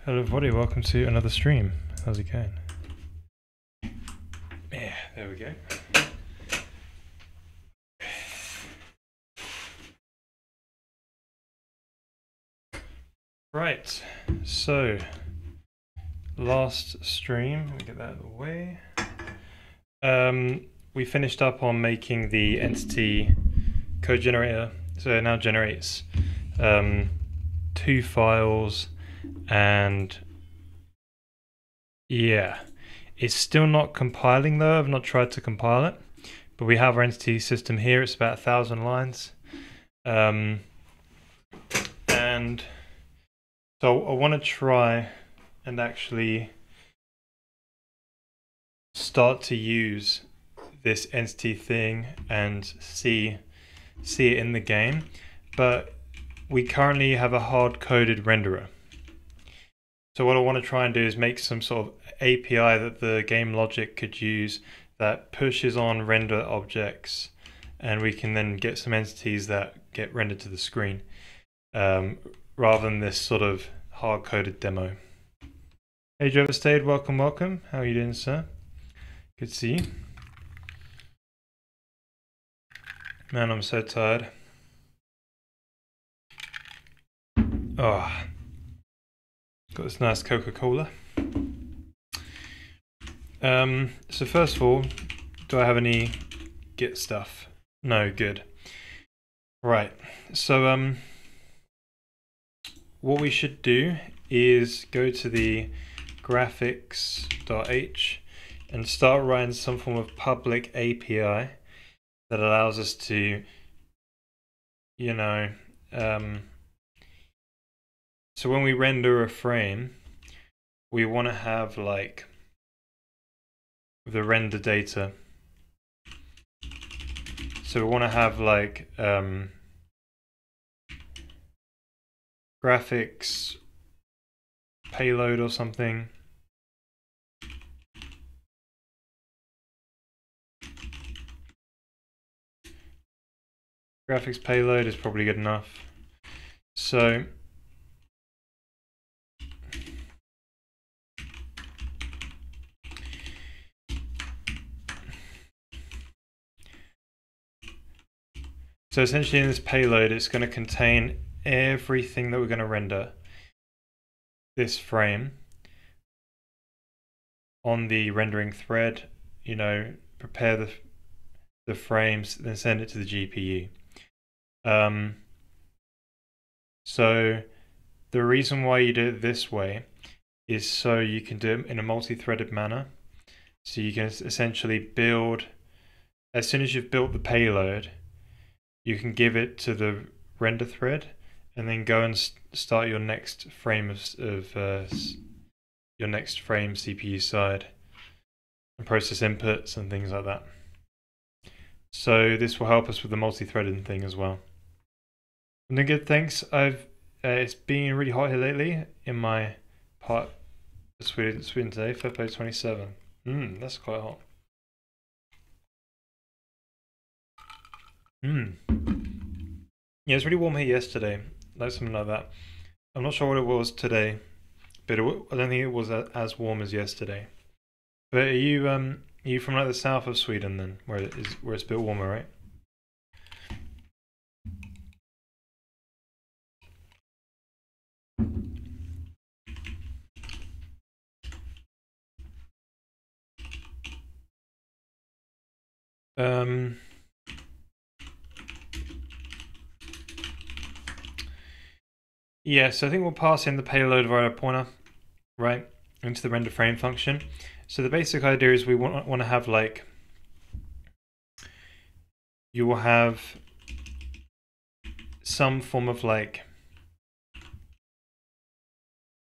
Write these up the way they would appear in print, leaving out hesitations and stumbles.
Hello everybody, welcome to another stream. How's it going? Yeah, there we go. Right, so last stream, let me get that out of the way. We finished up on making the entity code generator, so it now generates two files, and yeah, it's still not compiling though. I've not tried to compile it, but we have our entity system here. It's about 1,000 lines, and so I want to try and actually start to use this entity thing and see it in the game, but we currently have a hard-coded renderer. So what I want to try and do is make some sort of API that the game logic could use that pushes on render objects, and we can then get some entities that get rendered to the screen, rather than this sort of hard-coded demo. Hey, Joe Stayed, welcome, welcome. How are you doing, sir? Good to see you. Man, I'm so tired. Oh, got this nice Coca-Cola. So first of all, do I have any Git stuff? No, good. Right, so what we should do is go to the graphics.h and start writing some form of public API that allows us to, you know, so when we render a frame, we want to have like the render data. So we want to have like graphics payload or something. Graphics payload is probably good enough. So essentially in this payload, it's going to contain everything that we're going to render this frame on the rendering thread, you know, prepare the frames, then send it to the GPU. So the reason why you do it this way is so you can do it in a multi-threaded manner. So you can essentially build, as soon as you've built the payload, you can give it to the render thread and then go and start your next frame of your next frame CPU side and process inputs and things like that. So this will help us with the multi-threading thing as well. And then good, thanks. It's been really hot here lately in my part of Sweden today. February 27. That's quite hot. Yeah, it's really warm here yesterday, like something like that. I'm not sure what it was today, but I don't think it was as warm as yesterday. But are you from like the south of Sweden then, where it's a bit warmer, right? Yeah, so I think we'll pass in the payload via a pointer, right, into the render frame function. So the basic idea is we want to have like, you will have some form of like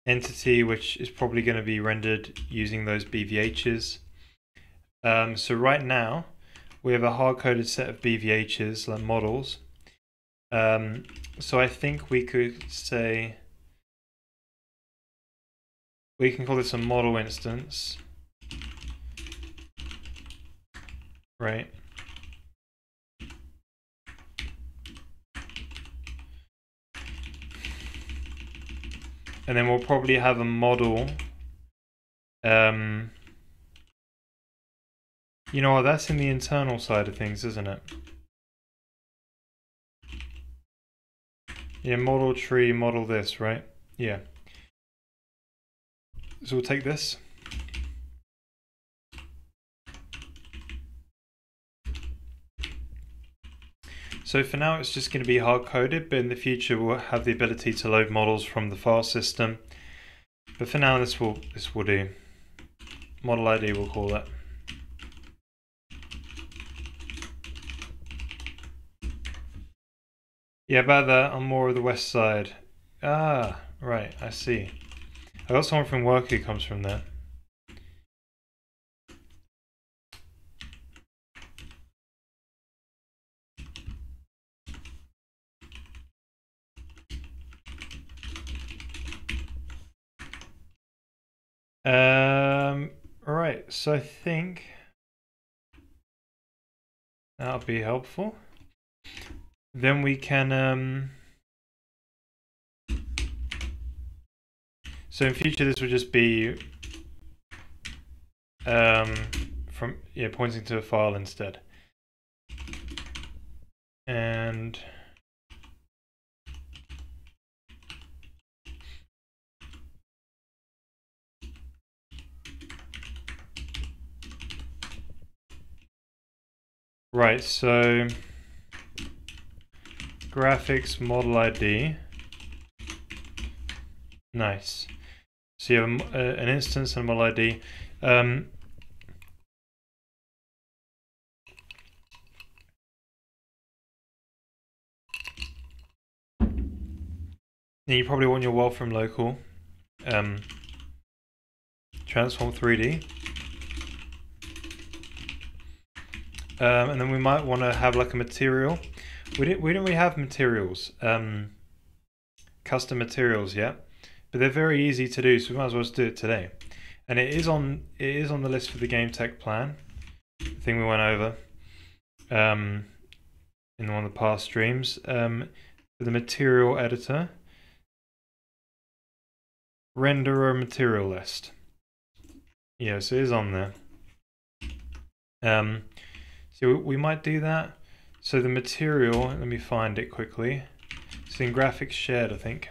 entity which is probably going to be rendered using those BVHs. So right now we have a hard-coded set of BVHs, like models. So I think we could say, we can call this a model instance, right? and then we'll probably have a model. You know what, that's in the internal side of things, isn't it? Yeah, model tree, model this, right? Yeah. So we'll take this. So for now it's just going to be hard-coded, but in the future we'll have the ability to load models from the file system. But for now this will do. Model ID we'll call it. Yeah, about that, I'm more of the west side. Ah, right, I see. I got someone from work who comes from there. Alright, so I think that'll be helpful. Then we can, so in future this would just be pointing to a file instead. And right, so graphics model ID. Nice. So you have an instance and a model ID. Then you probably want your world from local. Transform 3D. And then we might want to have like a material. We didn't really have materials, custom materials yet, but they're very easy to do, so we might as well just do it today. And it is on the list for the game tech plan, the thing we went over in one of the past streams. For the material editor, render a material list. Yeah, so it is on there. So we might do that. So the material, let me find it quickly. It's in graphics shared, I think.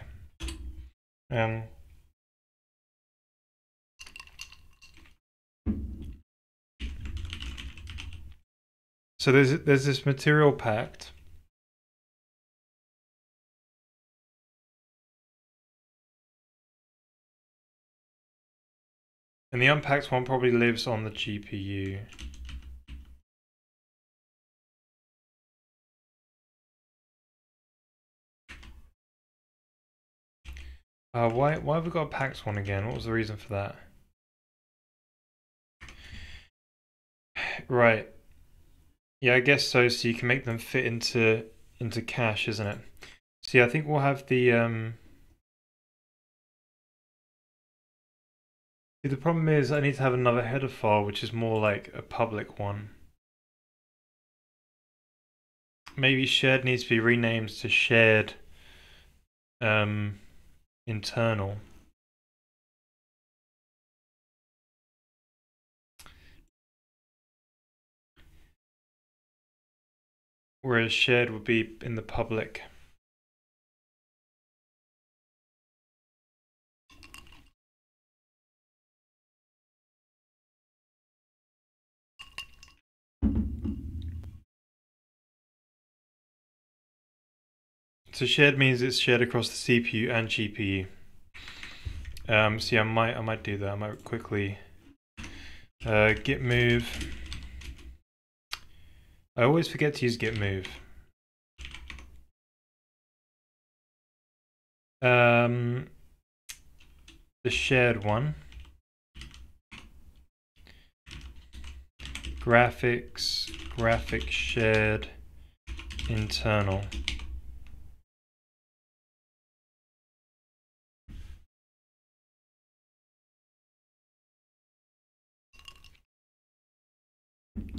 So there's this material packed. And the unpacked one probably lives on the GPU. Why have we got a packed one again? What was the reason for that? Right. Yeah, I guess so. So you can make them fit into cache, isn't it? So yeah, I think we'll have the the problem is I need to have another header file, which is more like a public one. Maybe shared needs to be renamed to shared internal. Whereas shared would be in the public. So shared means it's shared across the CPU and GPU. So yeah, I might do that. I might quickly git move. I always forget to use git move. The shared one. Graphics shared internal.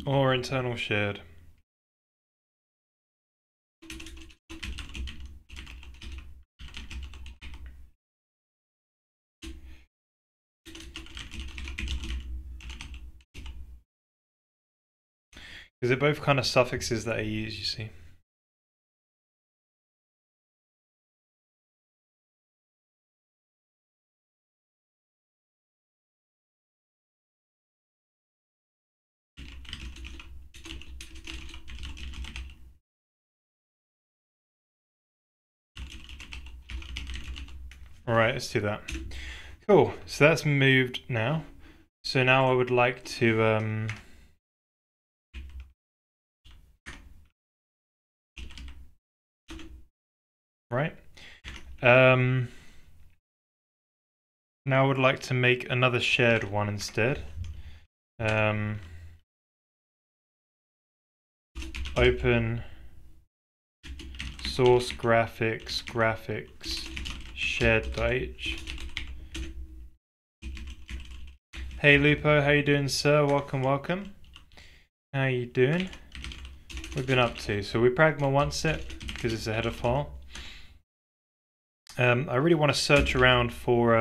Or internal shared. Because they're both kind of suffixes that I use, you see. Alright, let's do that. Cool, so that's moved now. So now I would like to right. Now I would like to make another shared one instead. Open source graphics shared.h. Hey Lupo, how you doing, sir? Welcome. How you doing? What have we been up to? So we pragma once it because it's a header file. I really want to search around for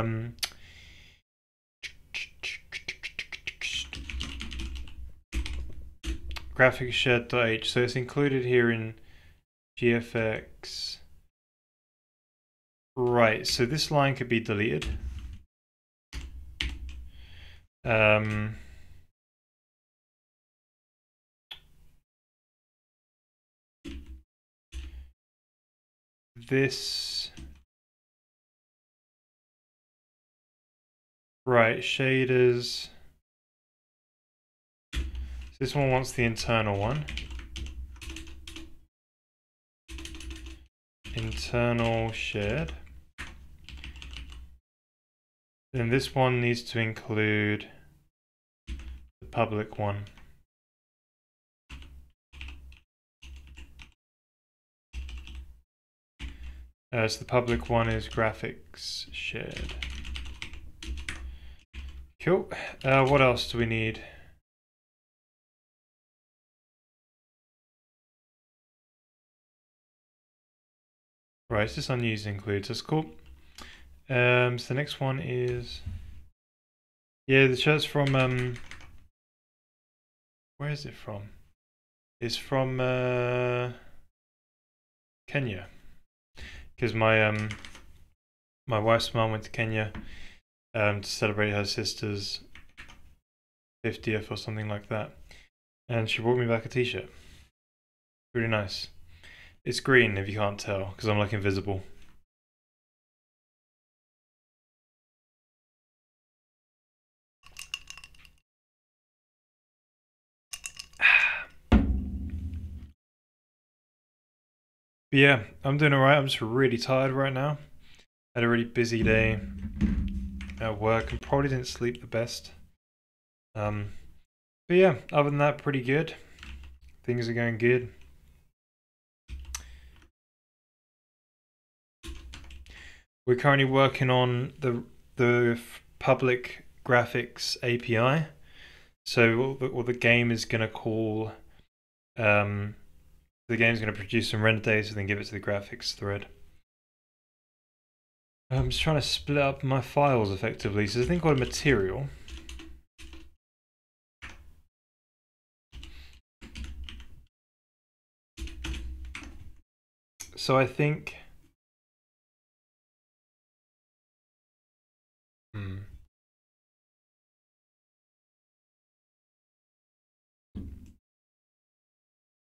graphics shared.h. So it's included here in GFX. Right, so this line could be deleted. This, right, shaders. This one wants the internal one. Internal shared. Then this one needs to include the public one. So the public one is graphics shared. Cool. What else do we need? Right, it's this unused includes. That's cool. So the next one is, yeah, the shirt's from where is it from? It's from Kenya. Because my my wife's mum went to Kenya to celebrate her sister's 50th or something like that, and she brought me back a t-shirt. Really nice. It's green if you can't tell, because I'm like invisible. But yeah, I'm doing alright. I'm just really tired right now. Had a really busy day at work and probably didn't sleep the best. But yeah, other than that, pretty good. Things are going good. We're currently working on the public graphics API. So what the game is going to call, the game's going to produce some render data and then give it to the graphics thread. I'm just trying to split up my files effectively. So there's a thing called a material. So I think,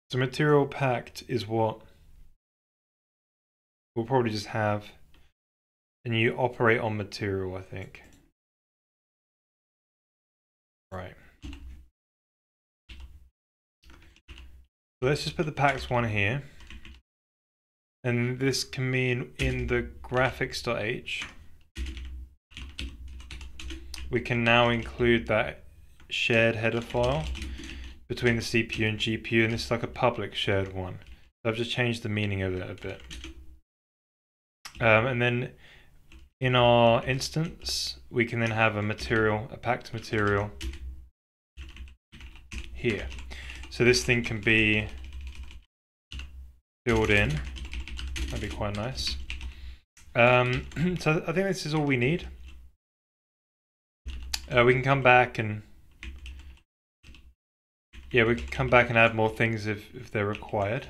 so material packed is what we'll probably just have, and you operate on material, I think. Right. So let's just put the packed one here. And this can mean in the graphics.h, we can now include that shared header file between the CPU and GPU, and this is like a public shared one. So I've just changed the meaning of it a bit. And then in our instance, we can then have a material, a packed material here. So this thing can be filled in. That'd be quite nice. So I think this is all we need. We can come back and yeah, we can come back and add more things if they're required.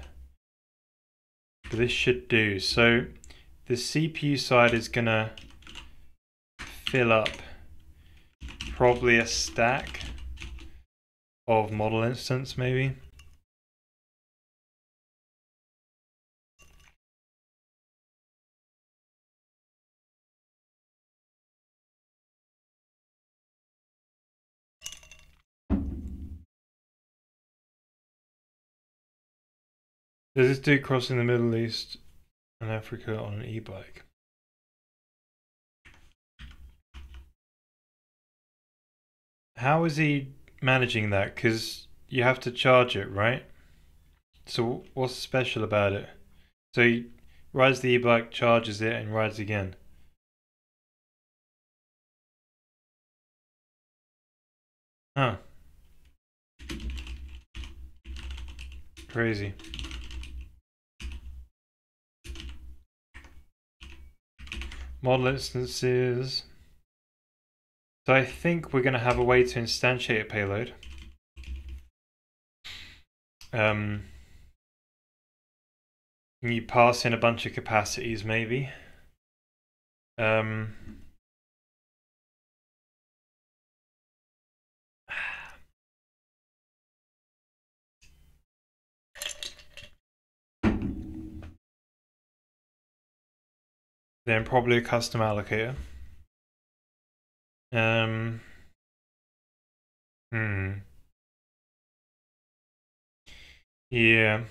But this should do. So the CPU side is gonna fill up probably a stack of model instance, maybe. There's this dude crossing the Middle East and Africa on an e-bike. How is he managing that? Because you have to charge it, right? So what's special about it? So he rides the e-bike, charges it, and rides again. Huh. Crazy. Model instances. So I think we're going to have a way to instantiate a payload. You pass in a bunch of capacities, maybe. Then probably a custom allocator. Yeah.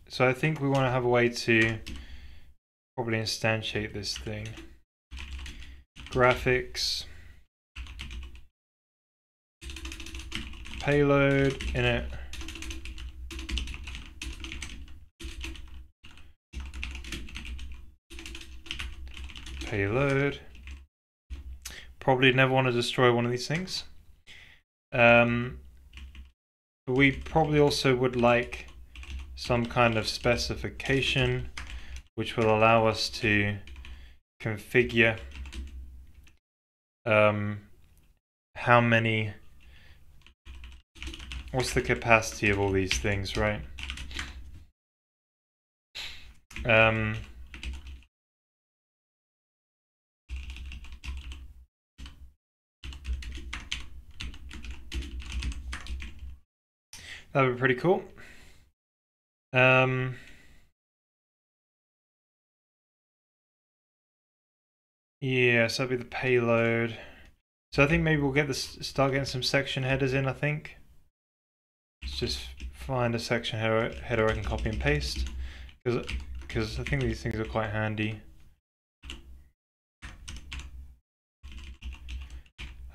So I think we want to have a way to probably instantiate this thing. Graphics. Payload init. Payload. Probably never want to destroy one of these things. But we probably also would like some kind of specification which will allow us to configure how many, what's the capacity of all these things, right? That would be pretty cool. Yeah, so that'd be the payload. So I think maybe we'll get start getting some section headers in, I think. Let's just find a section header I can copy and paste. Because I think these things are quite handy.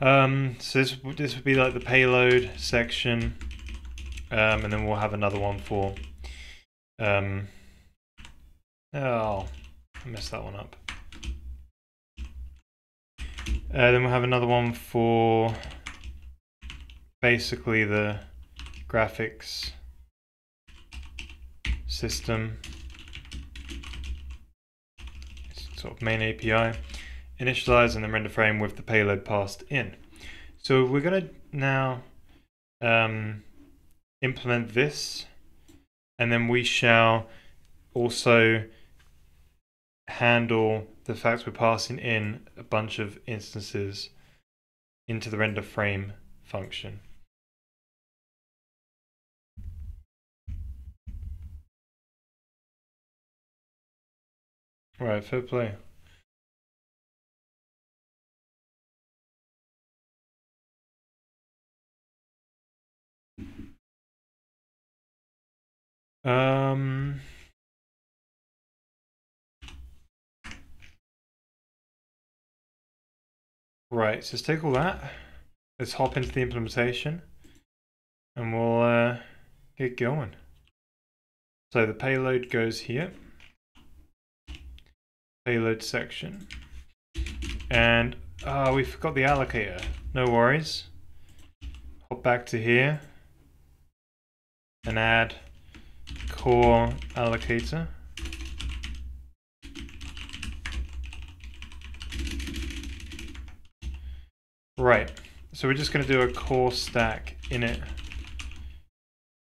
So this would be like the payload section. And then we'll have another one for oh, I messed that one up. Then we'll have another one for basically the graphics system, sort of main API, initialize and then render frame with the payload passed in. So we're going to now implement this, and then we shall also handle the fact we're passing in a bunch of instances into the render frame function. Right, fair play. Right, so let's take all that. Let's hop into the implementation and we'll get going. So the payload goes here. Payload section. And we forgot the allocator. No worries. Hop back to here and add core allocator. Right, so we're just going to do a core stack init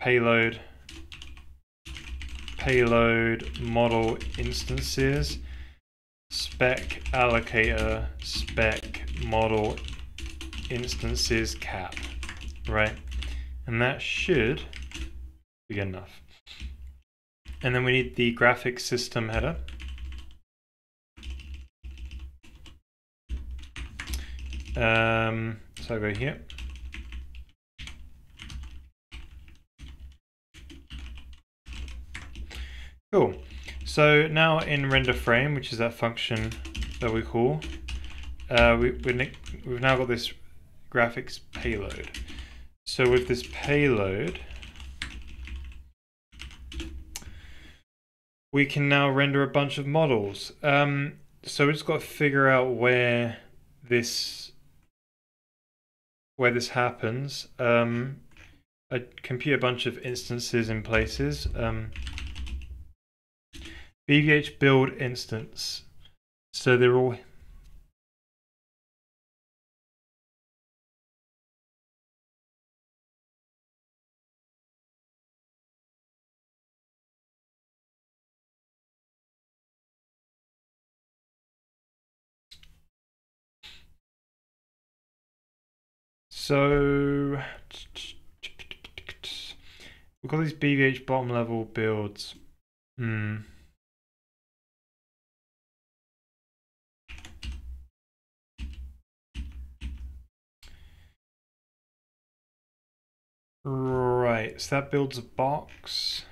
payload model instances spec allocator spec model instances cap, right? And that should be good enough. And then we need the graphics system header. So I go here. Cool. So now in render frame, which is that function that we call, we've now got this graphics payload. So with this payload, we can now render a bunch of models. So we just got to figure out where this happens. I compute a bunch of instances in places. BVH build instance. So they're all. So we've got these BVH bottom level builds. Right, so that builds a box.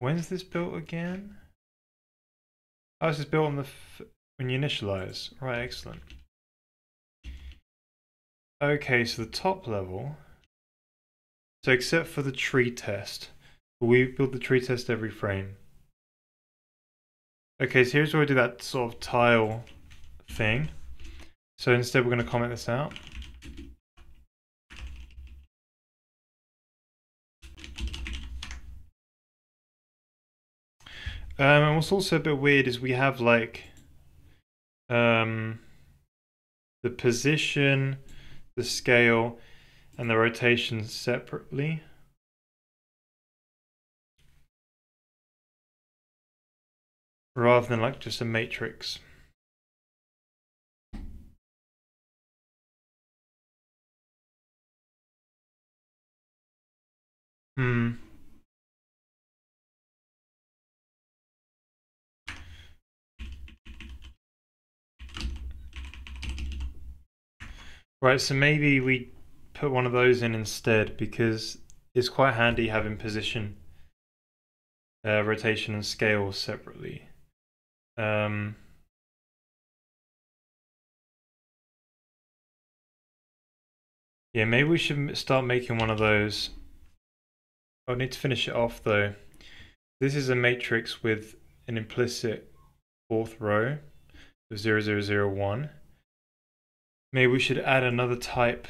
When's this built again? Oh, this is built on when you initialize. Right, excellent. Okay, so the top level. So except for the tree test, we build the tree test every frame. Okay, so here's where we do that sort of tile thing. So instead we're going to comment this out. And what's also a bit weird is we have like the position, the scale, and the rotation separately. Rather than like just a matrix. Right, so maybe we put one of those in instead because it's quite handy having position, rotation, and scale separately. Yeah, maybe we should start making one of those. I need to finish it off though. This is a matrix with an implicit fourth row of 0, 0, 0, 1. Maybe we should add another type.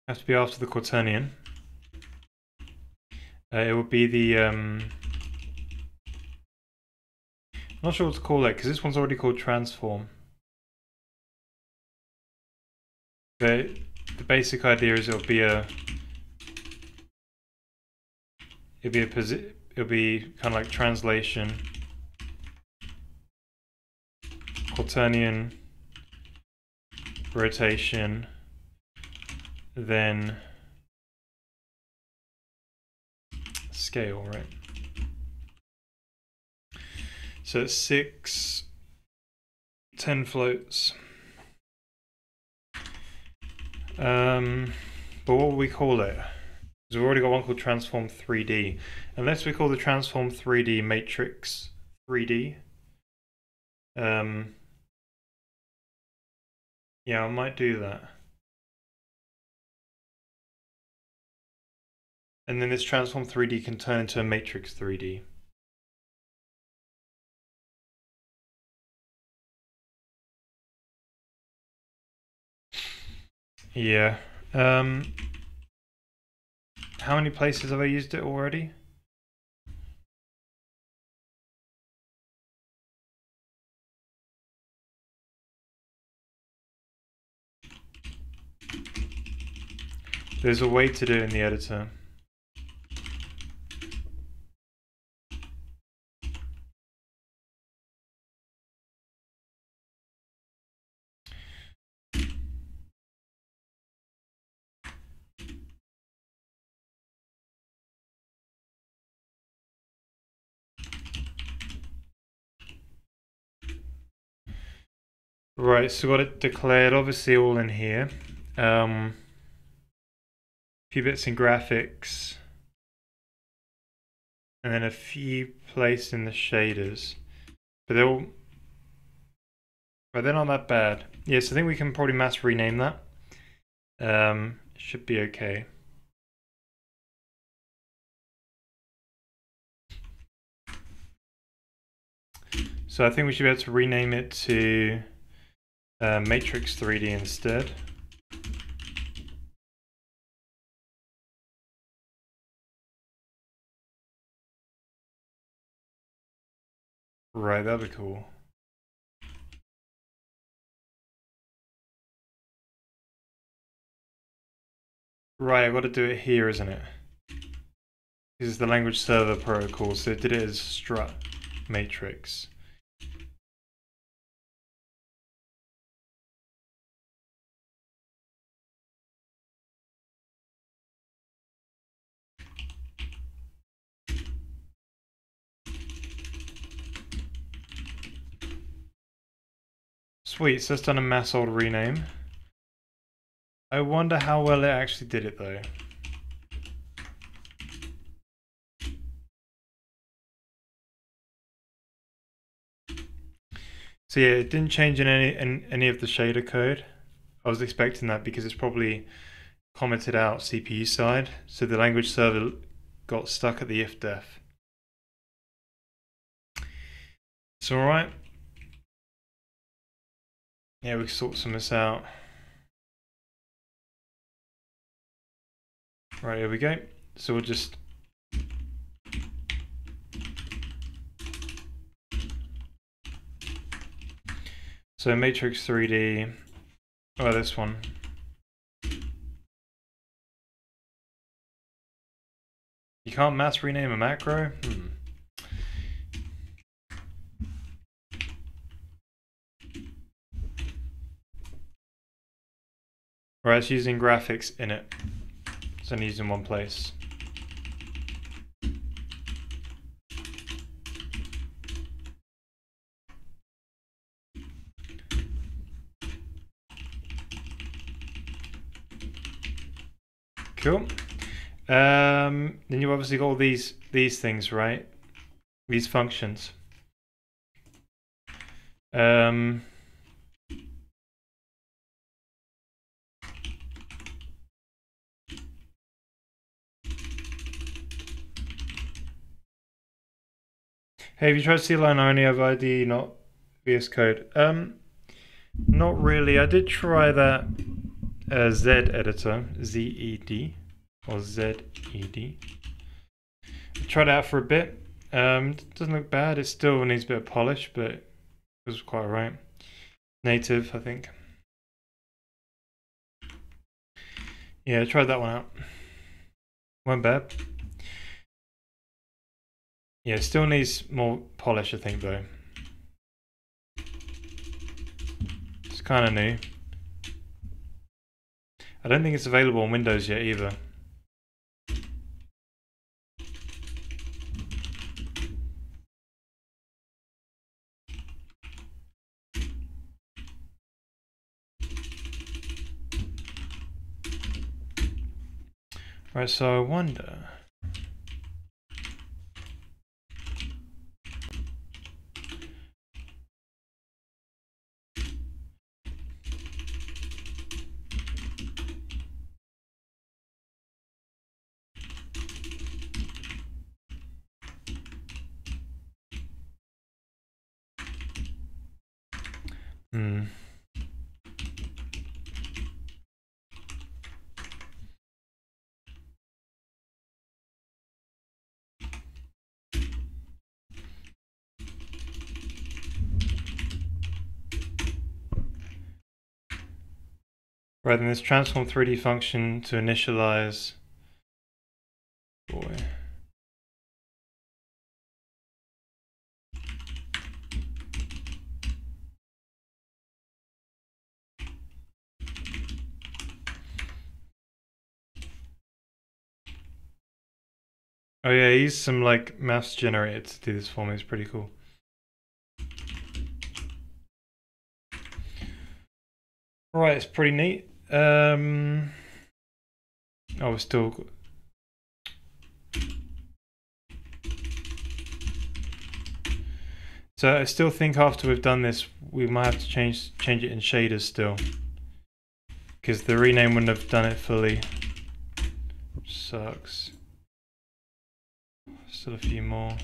Has to be after the quaternion. It would be the I'm not sure what to call it because this one's already called transform. But the basic idea is it'll be kind of like translation, quaternion, rotation, then scale, right? So it's 6, 10 floats. But what will we call it? Because we've already got one called transform 3D. Unless we call the transform 3D matrix 3D. Yeah, I might do that. And then this transform 3D can turn into a matrix 3D. Yeah. How many places have I used it already? There's a way to do it in the editor. Right, so got it declared obviously all in here. A few bits in graphics. And then a few placed in the shaders. But they're not that bad. Yes, I think we can probably mass rename that. Should be okay. So I think we should be able to rename it to Matrix 3D instead. Right, that'd be cool. Right, I've got to do it here, isn't it? This is the language server protocol, so it did it as strut matrix. Sweet, so it's done a mass old rename. I wonder how well it actually did it though. So yeah, it didn't change in any of the shader code. I was expecting that because it's probably commented out CPU side, so the language server got stuck at the if-def. It's alright. Yeah, we can sort some of this out. Right, here we go. So we'll just Matrix 3D. Oh, this one. You can't mass rename a macro? Right, it's using graphics in it. It's only used in one place. Cool. Then you've obviously got all these things, right? These functions. Hey, have you tried C-line only of ID, not VS Code? Not really. I did try that Z editor, Z-E-D, or Z-E-D. I tried it out for a bit. It doesn't look bad. It still needs a bit of polish, but it was quite alright. Native, I think. Yeah, I tried that one out. Weren't bad. Yeah, still needs more polish, I think, though. It's kind of new. I don't think it's available on Windows yet either. Right, so I wonder. Right, then this transform 3D function to initialize. Boy. Oh yeah, he used some like maths generator to do this for me. It's pretty cool. Right, it's pretty neat. Oh, we're still. So I still think after we've done this, we might have to change it in shaders still, because the rename wouldn't have done it fully. Sucks. Still a few more.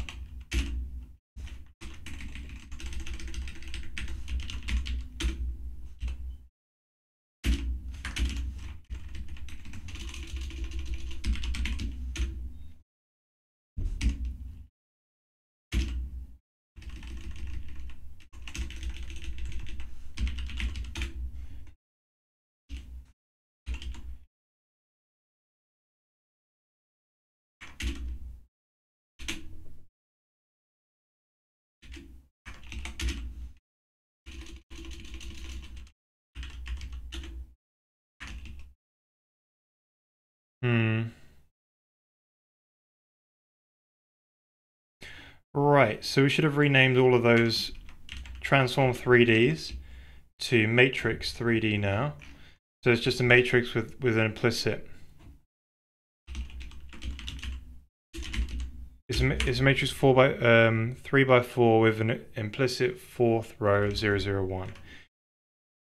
Right, so we should have renamed all of those transform 3Ds to matrix 3D now. So it's just a matrix with an implicit. It's a matrix 3 by 4 with an implicit fourth row of 0, 0, 1.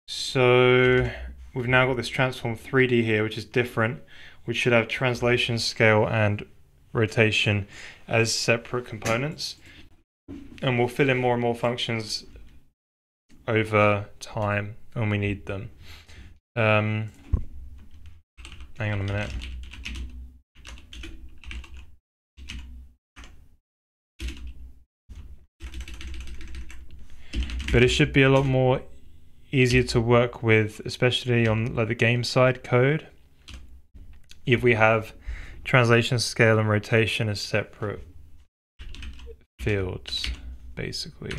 So we've now got this transform 3D here, which is different, which should have translation, scale, and rotation as separate components. And we'll fill in more and more functions over time when we need them. Hang on a minute. But it should be a lot more easier to work with, especially on like the game side code, if we have translation, scale, and rotation as separate fields, basically.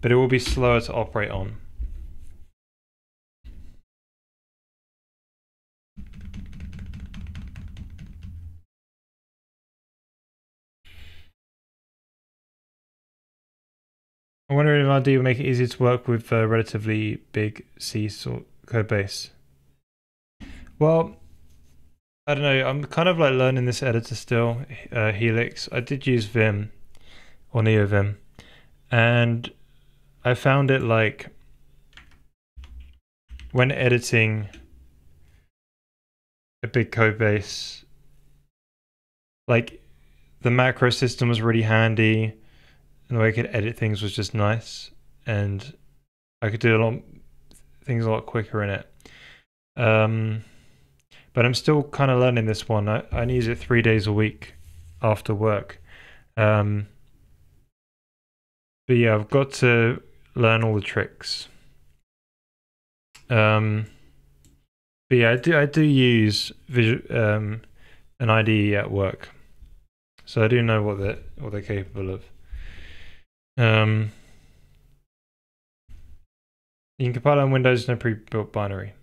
But it will be slower to operate on. I wonder if RD will make it easier to work with a relatively big C code base. Well, I don't know. I'm kind of like learning this editor still, Helix. I did use Vim or NeoVim, and I found it like when editing a big code base, like the macro system was really handy, and the way I could edit things was just nice, and I could do things a lot quicker in it. But I'm still kind of learning this one. I use it 3 days a week after work. But yeah, I've got to learn all the tricks. But yeah, I do use an IDE at work, so I do know what they're capable of. You can compile on Windows, no pre-built binary.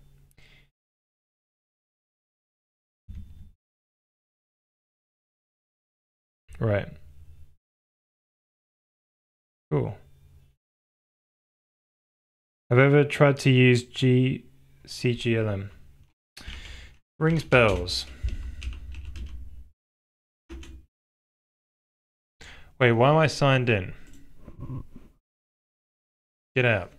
Right. Cool. Have I ever tried to use CGLM? Rings bells. Wait, why am I signed in? Get out.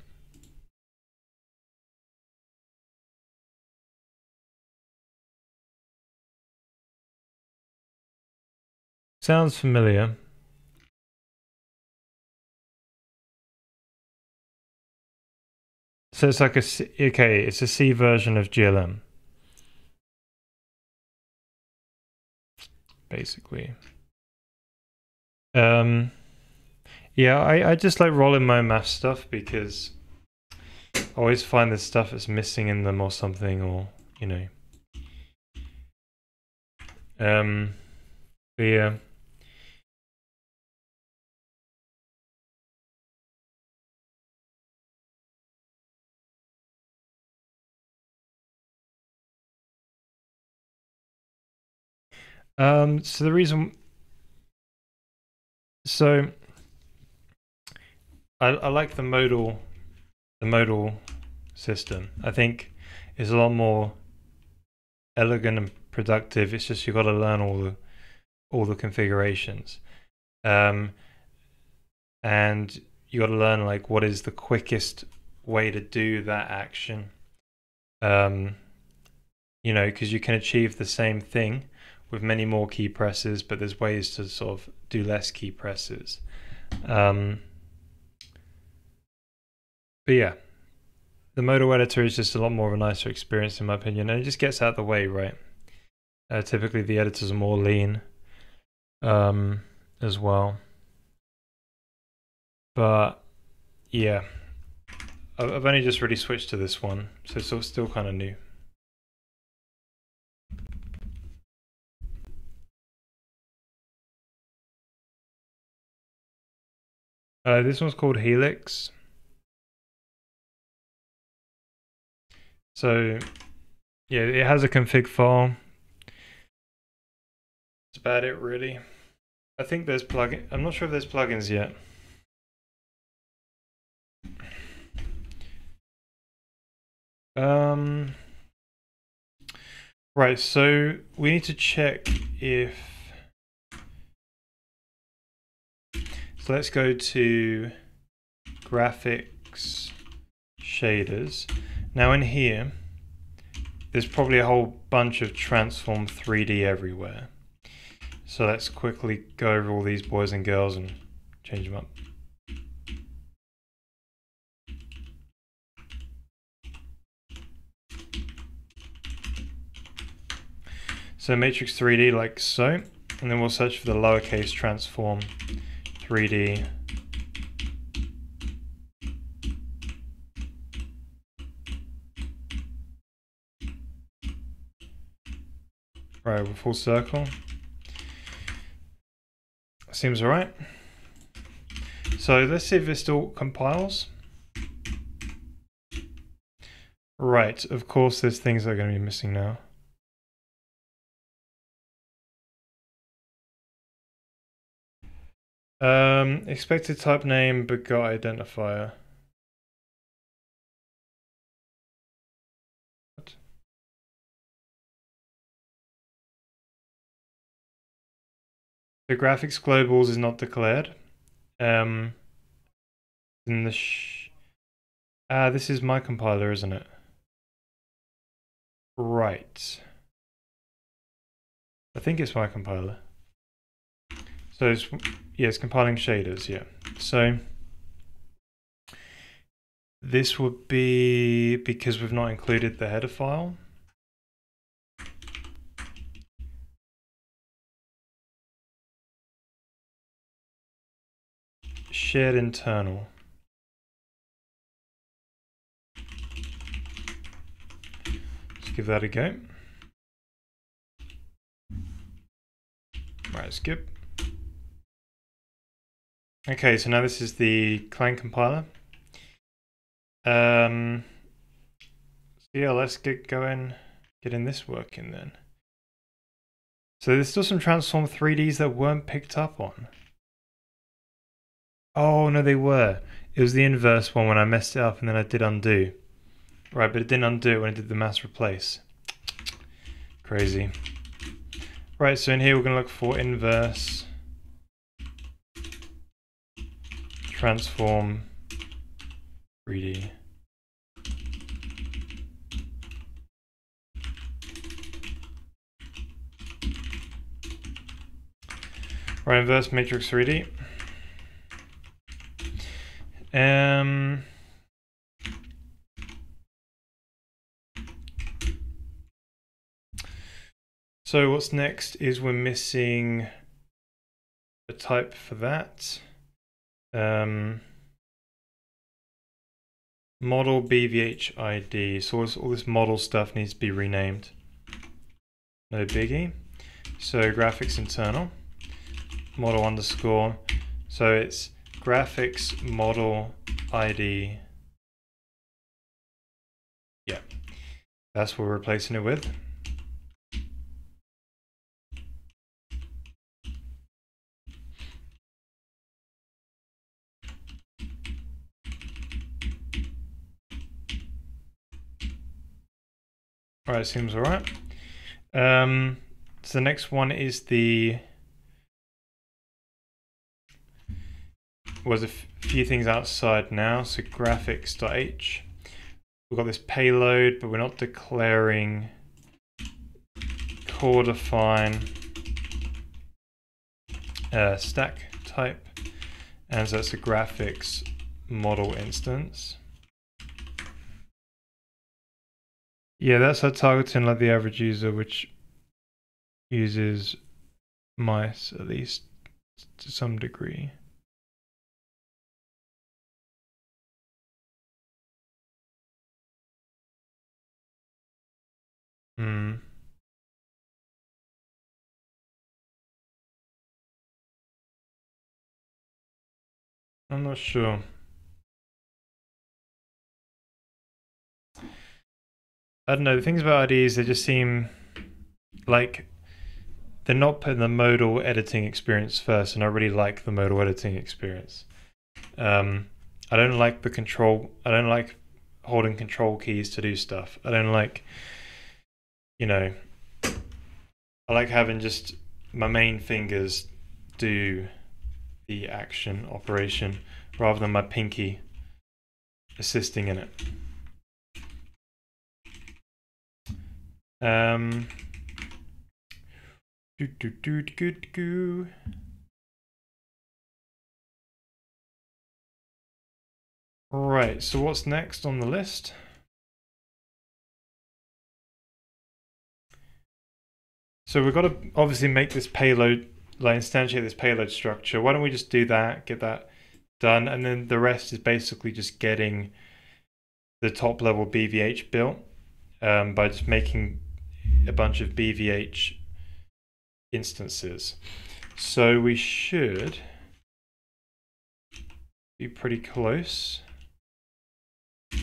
Sounds familiar. So it's like it's a C version of GLM, basically. Yeah, I just like rolling my math stuff because I always find there's stuff that's missing in them or something, or you know. But yeah. So the reason, so I like the modal system. I think it's a lot more elegant and productive. It's just you've got to learn all the configurations, um, and you got to learn like what is the quickest way to do that action. Um, you know, because you can achieve the same thing with many more key presses, but there's ways to sort of do less key presses. But yeah, the modal editor is just a lot more of a nicer experience in my opinion, and it just gets out of the way, right? Typically the editors are more lean as well. But yeah, I've only just really switched to this one, so it's still kind of new. This one's called Helix. So yeah, it has a config file. That's about it really. I think there's plugin. I'm not sure if there's plugins yet. Right, so we need to check if. So let's go to graphics shaders. Now in here, there's probably a whole bunch of transform 3D everywhere. So let's quickly go over all these boys and girls and change them up. So matrix 3D like so, and then we'll search for the lowercase transform 3D. Right, with full circle. Seems alright. So let's see if it still compiles. Right, of course there's things that are going to be missing now. Expected type name but got identifier. What? The graphics globals is not declared. In the this is my compiler, isn't it? Right. I think it's my compiler. So it's, yeah, it's compiling shaders, yeah. So this would be because we've not included the header file. Shared internal. Let's give that a go. Right, skip. Okay, so now this is the client compiler. So yeah, let's get going, getting this working then. So there's still some transform 3Ds that weren't picked up on. Oh no, they were. It was the inverse one when I messed it up and then I did undo. Right, but it didn't undo it when I did the mass replace. Crazy. Right, so in here we're going to look for inverse transform 3D. Right, inverse matrix 3D. So what's next is we're missing a type for that. Model BVH ID. So all this model stuff needs to be renamed. No biggie. So graphics internal model underscore. So it's graphics model ID. Yeah, that's what we're replacing it with. All right, seems all right. So the next one is was a few things outside now. So graphics.h. We've got this payload, but we're not declaring core define stack type, and so that's a graphics model instance. Yeah, that's our targeting like the average user, which uses mice at least to some degree. I'm not sure. I don't know, the things about IDs, they just seem like they're not putting the modal editing experience first, and I really like the modal editing experience. I don't like the control, I don't like holding control keys to do stuff. I don't like, you know, I like having just my main fingers do the action operation rather than my pinky assisting in it. Right, so what's next on the list? So we've got to obviously make this payload, like instantiate this payload structure. Why don't we just do that, get that done, and then the rest is basically just getting the top level BVH built by just making a bunch of BVH instances. So we should be pretty close.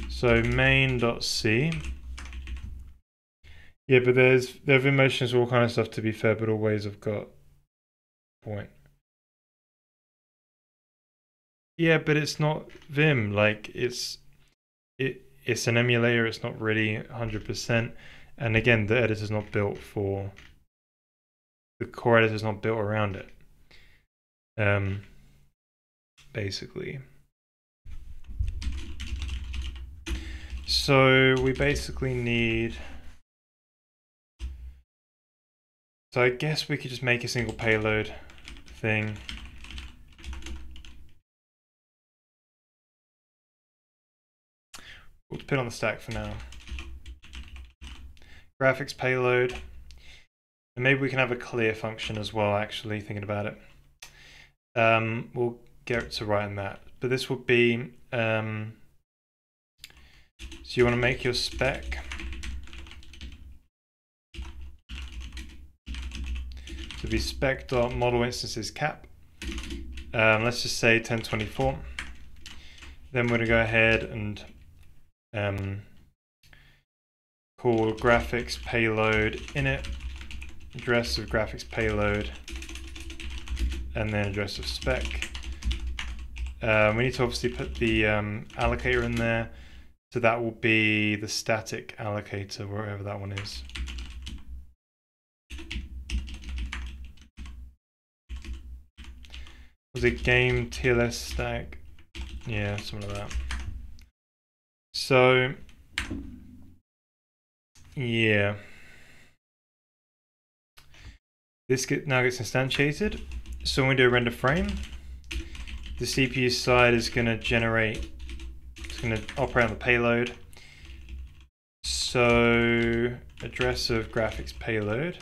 So main.c. Yeah, but there have emotions, all kind of stuff to be fair, but always have got point. Yeah, but it's not Vim. Like it's an emulator. It's not really 100%. And again, the editor's not built for the core editor's not built around it. Basically. So we basically need. So I guess we could just make a single payload thing. We'll put it on the stack for now. Graphics payload. And maybe we can have a clear function as well, actually, thinking about it. We'll get to writing that. But this would be, so you want to make your spec. To be spec.model instances cap. Let's just say 1024. Then we're going to go ahead and call graphics payload init, address of graphics payload, and then address of spec. We need to obviously put the allocator in there, so that will be the static allocator, wherever that one is. Was it game TLS stack? Yeah, something like that. So, yeah. This now gets instantiated. So when we do a render frame, the CPU side is going to generate, it's going to operate on the payload. So address of graphics payload.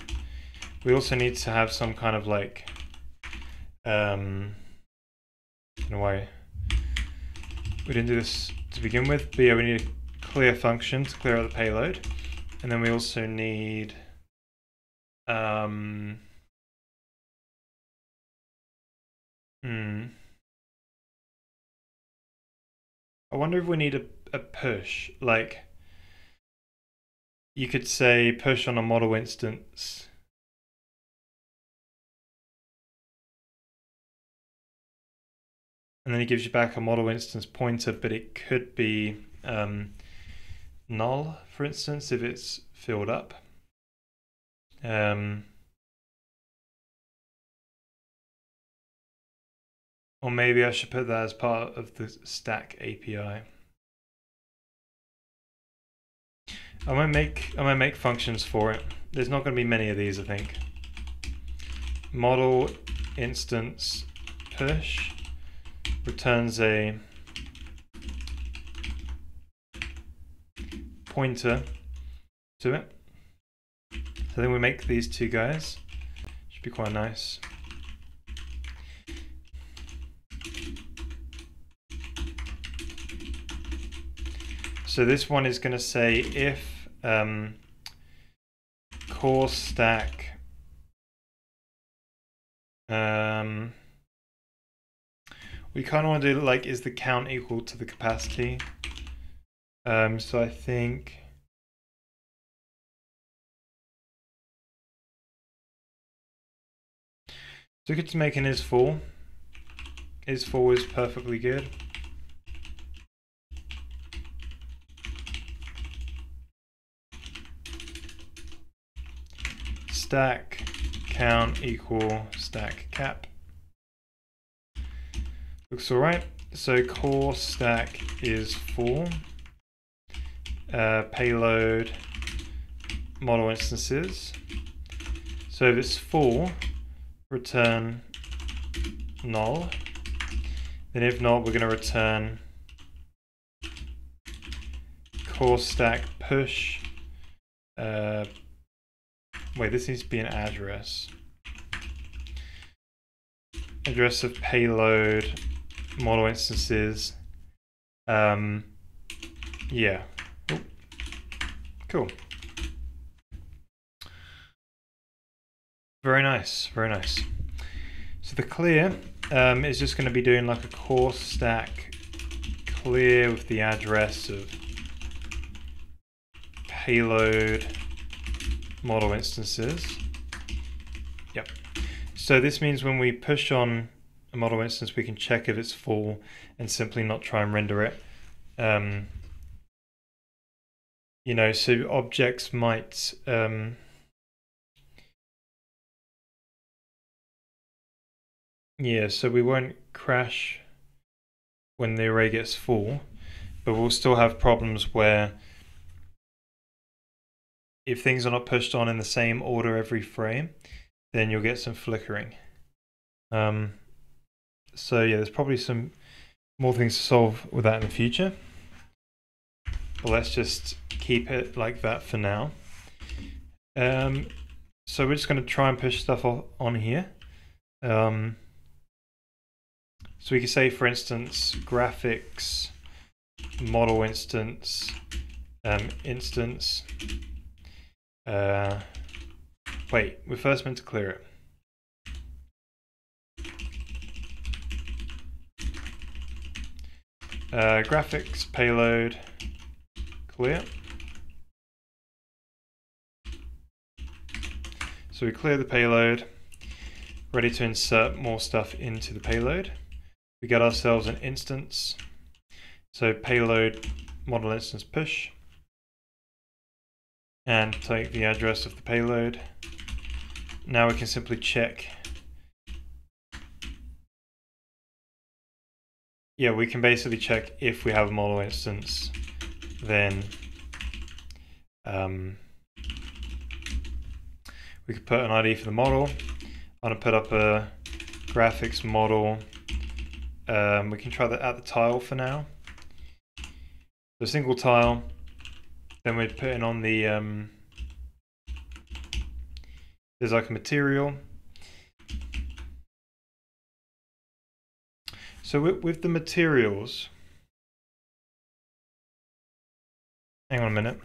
We also need to have some kind of like, I don't know why we didn't do this to begin with, but yeah, we need a clear function to clear out the payload. And then we also need I wonder if we need a push. Like, you could say push on a model instance. And then it gives you back a model instance pointer, but it could be null, for instance, if it's filled up. Or maybe I should put that as part of the stack API. I might make functions for it. There's not going to be many of these, I think. Model instance push returns a pointer to it. So then we make these two guys. Should be quite nice. So this one is going to say if core stack we kind of want to do like, is the count equal to the capacity? So I think so we could just make an is full. Is full is perfectly good. Stack count equal stack cap. Looks alright. So core stack is full. Payload model instances. So if it's full, return null. Then if not, we're going to return core stack push. Wait, this needs to be an address. Address of payload model instances. Yeah. Oh. Cool. Very nice, very nice. So the clear is just going to be doing like a core stack clear with the address of payload model instances. Yep. So this means when we push on a model instance, we can check if it's full and simply not try and render it. You know, so objects might yeah, so we won't crash when the array gets full, but we'll still have problems where if things are not pushed on in the same order every frame, then you'll get some flickering. So yeah, there's probably some more things to solve with that in the future. But let's just keep it like that for now. So we're just going to try and push stuff on here. So we could say, for instance, graphics model instance instance. Wait, we're first meant to clear it. Graphics payload clear. So we clear the payload, ready to insert more stuff into the payload. We get ourselves an instance. So payload model instance push, and take the address of the payload. Now we can simply check. Yeah, we can basically check if we have a model instance, then we could put an ID for the model. I'm going to put up a graphics model. We can try that at the tile for now. The single tile. Then we're putting on the there's like a material. So with the materials, Hang on a minute.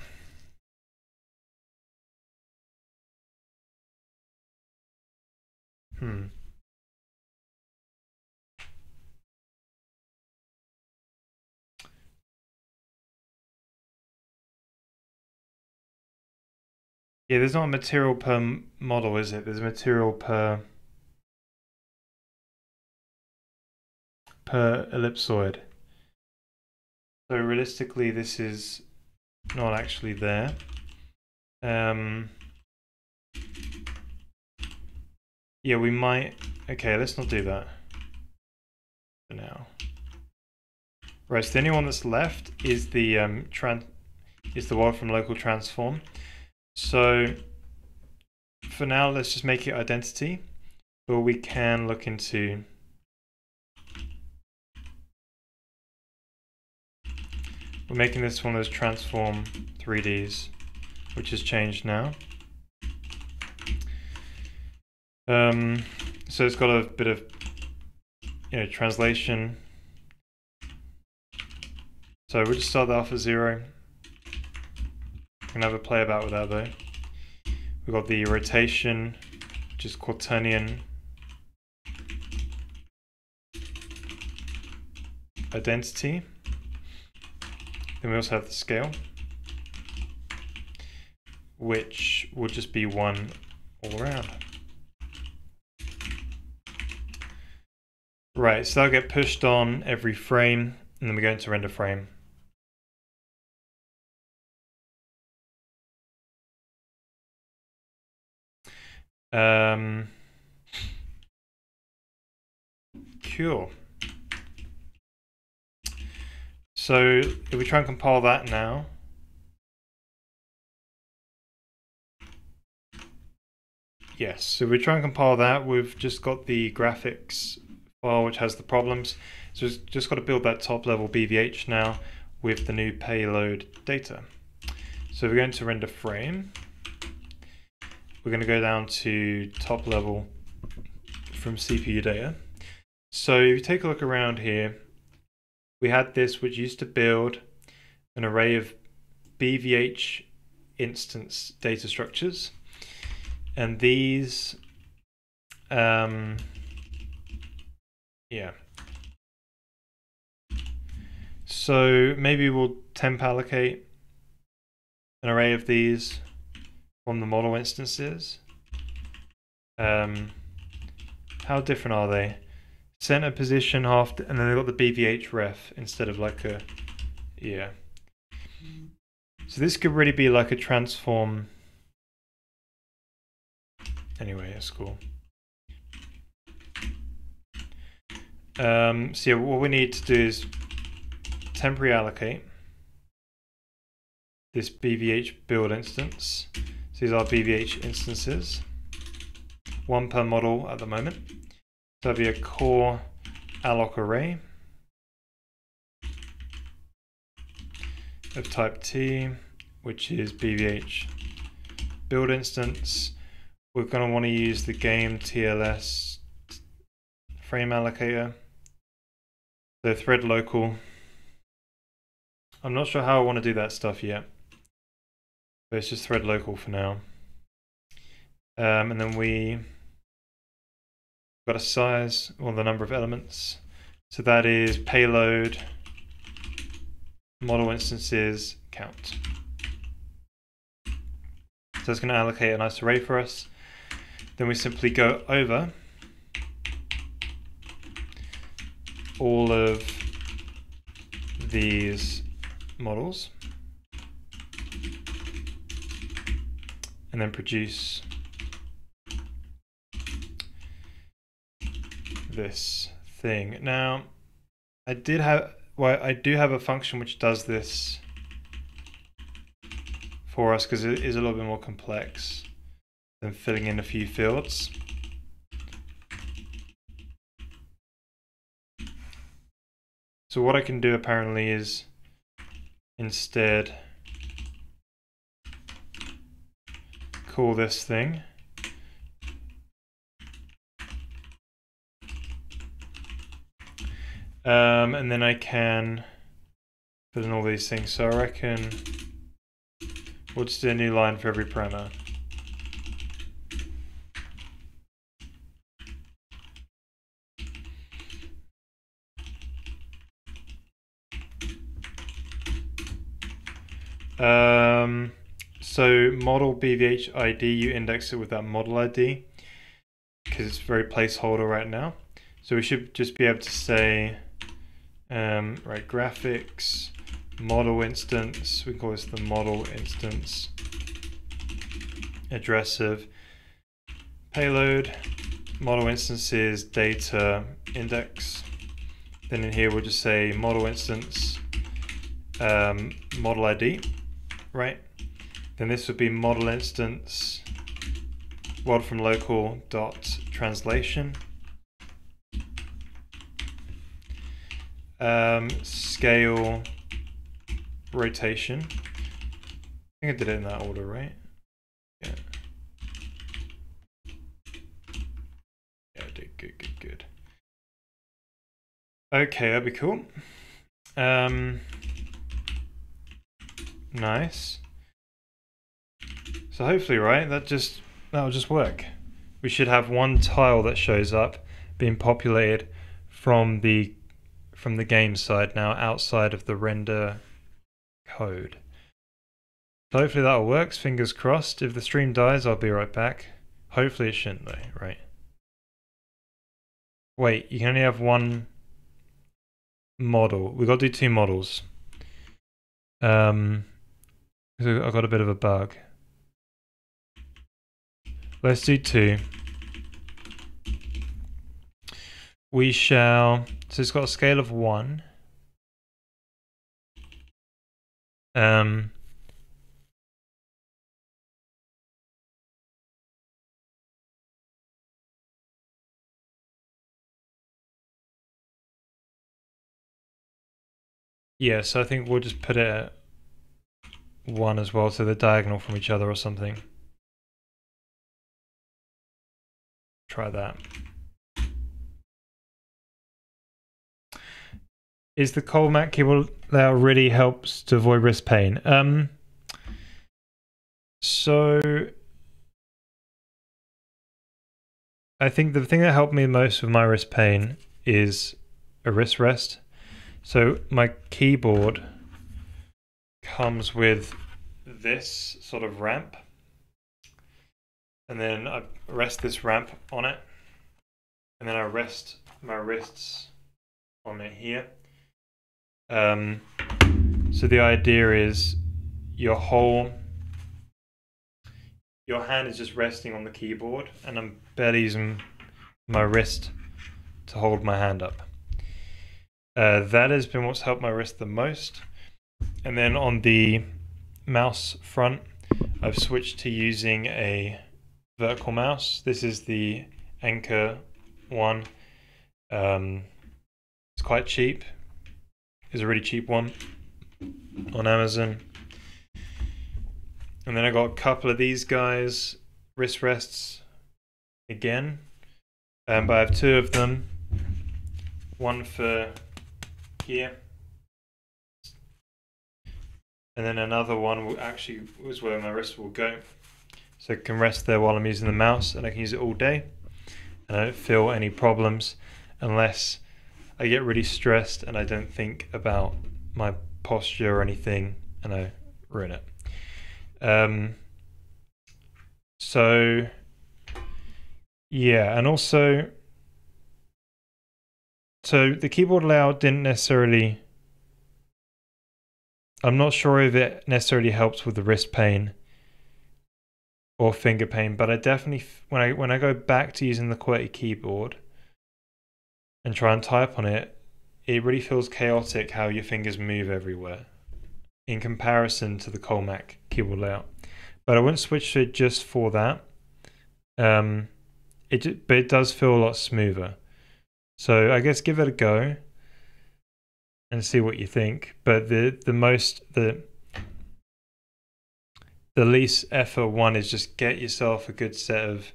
Yeah, there's not a material per model, is it? There's a material per ellipsoid. So realistically, this is not actually there. Yeah, we might. Okay, let's not do that for now. Right, so the only one that's left is the world from local transform. So for now, let's just make it identity, but we can look into. We're making this one of those transform 3Ds, which has changed now. So it's got a bit of, translation. So we'll just start that off at 0. We can have a play about with that though. We've got the rotation, which is quaternion identity. Then we also have the scale, which will just be 1 all around. Right, so that'll get pushed on every frame, and then we go into render frame. Cool. So if we try and compile that now, yes, so if we try and compile that, we've just got the graphics file which has the problems. So we've just got to build that top level BVH now with the new payload data. So we're going to render frame. We're going to go down to top level from CPU data. So if you take a look around here, we had this which used to build an array of BVH instance data structures, and these so maybe we'll temp allocate an array of these from the model instances. How different are they? Center position half, and then they've got the BVH ref instead of like a, So this could really be like a transform. Anyway, that's cool. So yeah, what we need to do is temporary allocate this BVH build instance. So these are BVH instances, 1 per model at the moment. So that'll be a core alloc array of type T, which is BVH build instance. We're going to want to use the game TLS frame allocator, the thread local. I'm not sure how I want to do that stuff yet, but it's just thread local for now. And then we got a size, or the number of elements. So that is payload model instances count. So it's going to allocate a nice array for us. Then we simply go over all of these models and then produce this thing. Now, I do have a function which does this for us because it is a little bit more complex than filling in a few fields. So what I can do apparently is instead call this thing and then I can put in all these things. So I reckon We'll just do a new line for every parameter. So model BVH ID, you index it with that model ID because it's very placeholder right now. So we should just be able to say, right, graphics, model instance, we call this the model instance, address of payload, model instance is data index. Then in here we'll just say model instance, model ID, right? Then this would be model instance world from local dot translation, scale rotation. I think I did it in that order, right? Yeah. Yeah, I did. Good. Okay, that'd be cool. Nice. So hopefully, right, that'll just work. We should have one tile that shows up being populated from the game side now outside of the render code. So hopefully that'll work. Fingers crossed. If the stream dies, I'll be right back. Hopefully it shouldn't though, right? Wait, you can only have one model. We've got to do two models. So I've got a bit of a bug. Let's do two. We shall, so it's got a scale of 1. Yeah, so I think we'll just put it at 1 as well, so they're diagonal from each other or something. Try that. Is the Colmac keyboard layout really helps to avoid wrist pain? So I think the thing that helped me most with my wrist pain is a wrist rest. So my keyboard comes with this sort of ramp, and then I rest this ramp on it, and then I rest my wrists on it here. So the idea is your hand is just resting on the keyboard, and I'm barely using my wrist to hold my hand up. That has been what's helped my wrist the most. And then on the mouse front, I've switched to using a vertical mouse. This is the Anchor one. It's quite cheap. It's a really cheap one on Amazon. And then I got a couple of these guys, wrist rests again. But I have two of them. One for here. And then another one was where my wrist will go. So I can rest there while I'm using the mouse, and I can use it all day. And I don't feel any problems unless I get really stressed and I don't think about my posture or anything, and I ruin it. So yeah, and also, so the keyboard layout didn't necessarily, I'm not sure if it necessarily helps with the wrist pain or finger pain, but I definitely, when I go back to using the QWERTY keyboard and try and type on it, it really feels chaotic how your fingers move everywhere in comparison to the Colmac keyboard layout. But I wouldn't switch to it just for that. But it does feel a lot smoother. So I guess give it a go and see what you think. But the least effort one is just get yourself a good set of,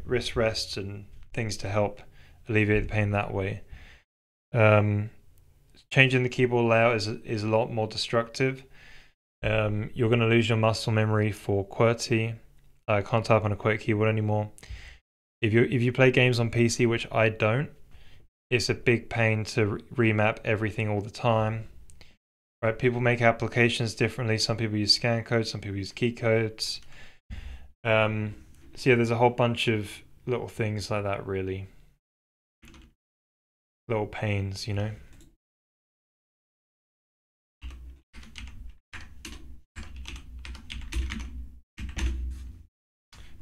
wrist rests and things to help alleviate the pain that way. Changing the keyboard layout is a lot more destructive. You're going to lose your muscle memory for QWERTY. I can't type on a QWERTY keyboard anymore. If you play games on PC, which I don't, it's a big pain to remap everything all the time. Right? People make applications differently. Some people use scan codes, some people use key codes. So yeah, there's a whole bunch of little things like that, really. Little pains, you know.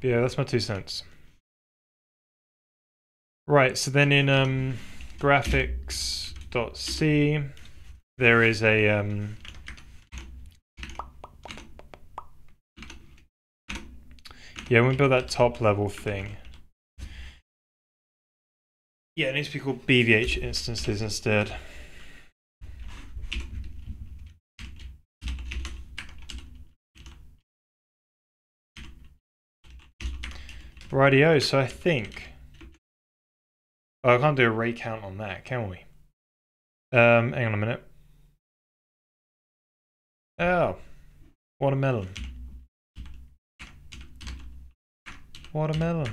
But yeah, that's my 2 cents. Right, so then in graphics.c, there is a yeah, when we build that top level thing, yeah, it needs to be called BVH instances instead. Rightio, so I think, oh, I can't do a ray count on that, can we? Hang on a minute. Oh, watermelon. Watermelon.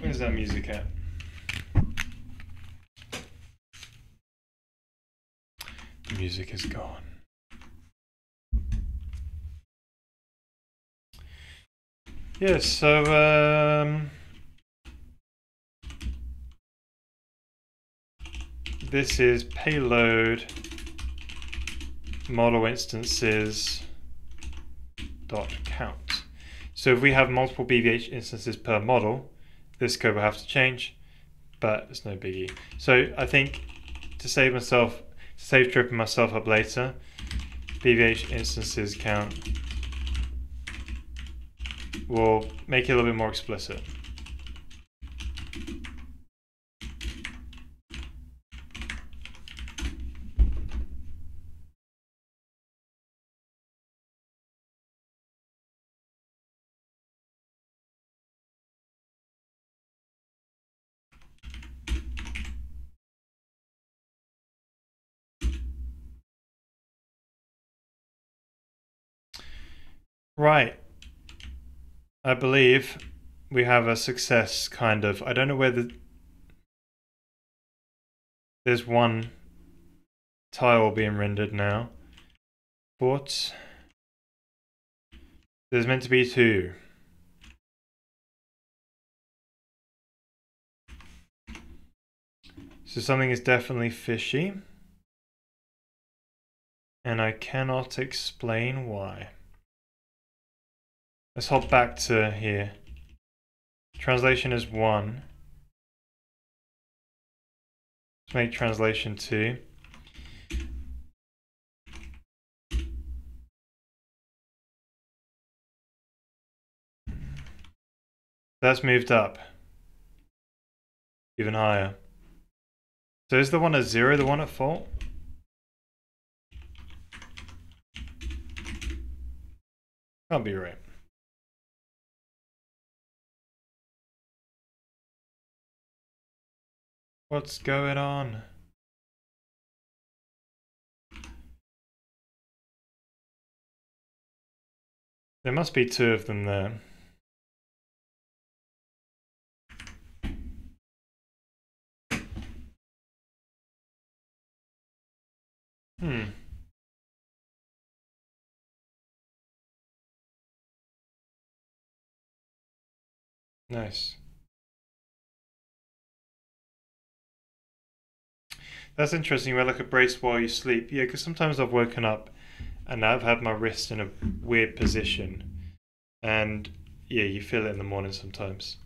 Where's that music at? The music is gone. Yes, so this is payload model instances dot count. So if we have multiple BVH instances per model, this code will have to change, but it's no biggie. So I think to save tripping myself up later, BVH instances count will make it a little bit more explicit. Right. I believe we have a success, kind of. I don't know whether there's one tile being rendered now, but there's meant to be 2. So something is definitely fishy, and I cannot explain why. Let's hop back to here. Translation is 1. Let's make translation 2. That's moved up even higher. So is the one at 0 the one at fault? Can't be right. What's going on? There must be 2 of them there. Nice. That's interesting. You like a brace while you sleep. Yeah, because sometimes I've woken up and I've had my wrist in a weird position. And yeah, you feel it in the morning sometimes.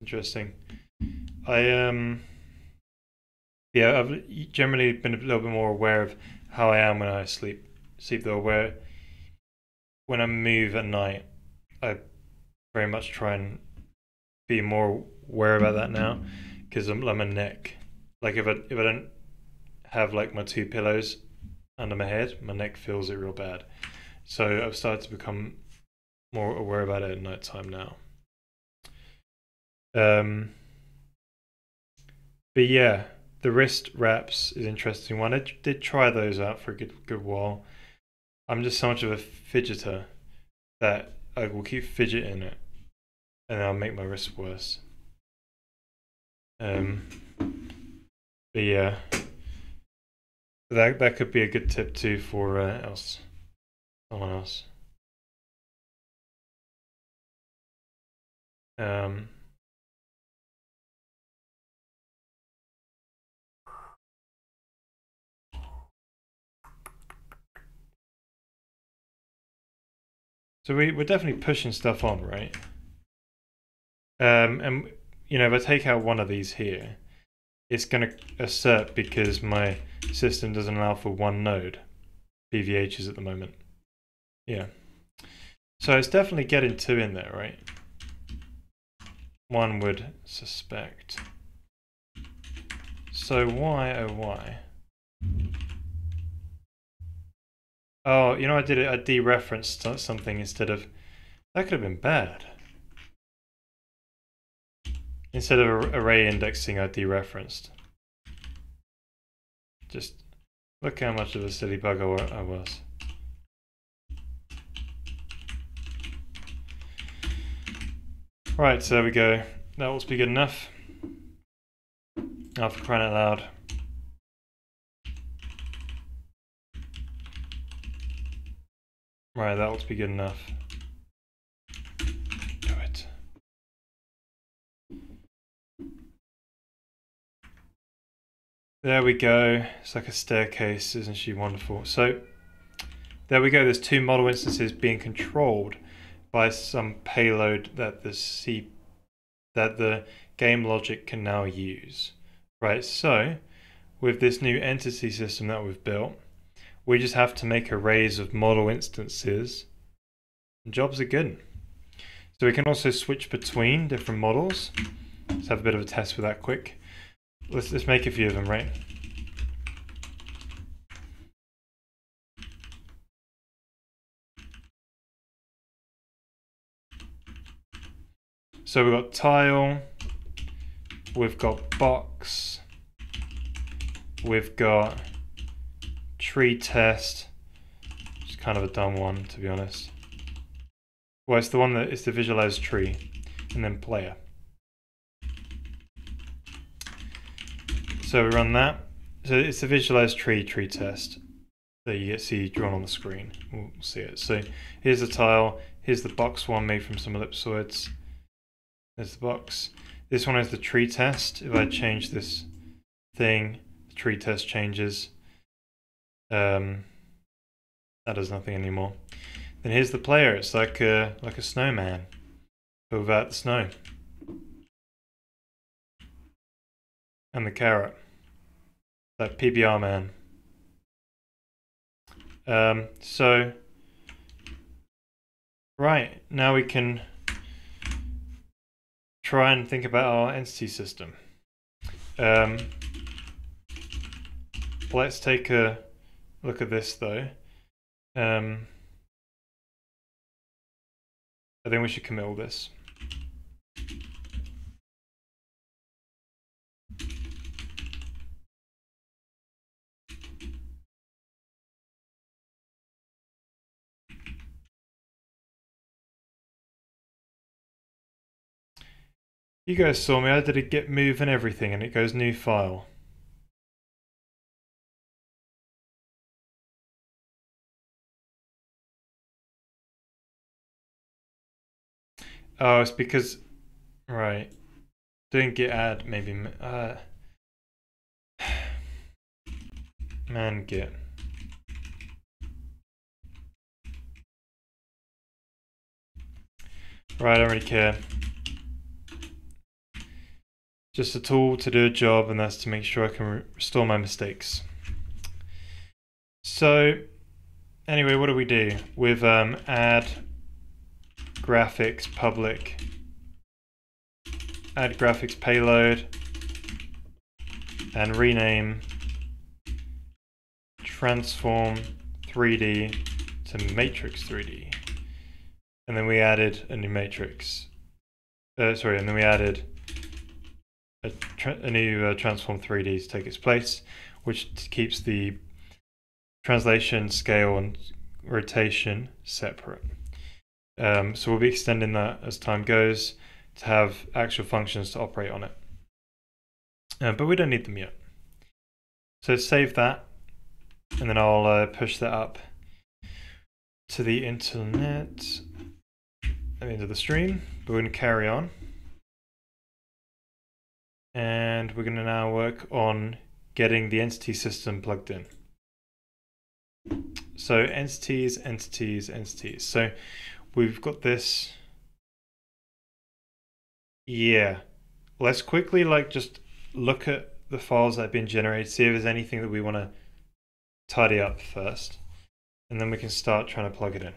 Interesting. Yeah, I've generally been a little bit more aware of how I am when I sleep. Though, where when I move at night, I very much try and be more aware about that now, because I'm my neck. Like if I don't have like my 2 pillows under my head, my neck feels it real bad. So I've started to become more aware about it at night time now. But yeah, the wrist wraps is an interesting one. I did try those out for a good while. I'm just so much of a fidgeter that I will keep fidgeting it, and I'll make my wrist worse. But yeah, that could be a good tip too for someone else. So we're definitely pushing stuff on, right? And you know, if I take out one of these here, it's going to assert because my system doesn't allow for one node PVHs at the moment. Yeah. So it's definitely getting two in there, right? One would suspect. So why, oh why? Oh, you know, I dereferenced something instead of... That could have been bad. Instead of array indexing, I dereferenced. Just look how much of a silly bug I was. Right, so there we go. That ought to be good enough. Oh, for crying out loud. Right, that ought to be good enough. Do it. There we go. It's like a staircase, isn't she wonderful? So there we go. There's two model instances being controlled by some payload that the game logic can now use. Right, so with this new entity system that we've built, we just have to make arrays of model instances. And jobs are good. So we can also switch between different models. Let's have a bit of a test with that quick. Let's make a few of them, right? So we've got tile, we've got box, we've got tree test, which is kind of a dumb one to be honest. Well, it's the one that is the visualized tree, and then player. So we run that. So it's the visualized tree test that you see drawn on the screen. We'll see it. So here's the tile. Here's the box one made from some ellipsoids. There's the box. This one is the tree test. If I change this thing, the tree test changes. That does nothing anymore. Then here's the player. It's like a snowman, but without the snow. And the carrot. That PBR man. So right, now we can try and think about our entity system. Let's take a look at this though. I think we should commit all this. You guys saw me, I did a git move and everything, and it goes new file. Oh, it's because, right, doing git add maybe, man git. Right, I don't really care. Just a tool to do a job, and that's to make sure I can restore my mistakes. So anyway, what do we do? With add graphics public, add graphics payload, and rename transform 3D to matrix 3D. And then we added a new matrix. And then we added a new transform 3D to take its place, which keeps the translation, scale, and rotation separate. So we'll be extending that as time goes to have actual functions to operate on it. But we don't need them yet. So save that, and then I'll push that up to the internet and into the stream. But we're going to carry on. And we're going to now work on getting the entity system plugged in. So entities. So we've got this. Yeah. Let's quickly just look at the files that have been generated, see if there's anything that we want to tidy up first, and then we can start trying to plug it in.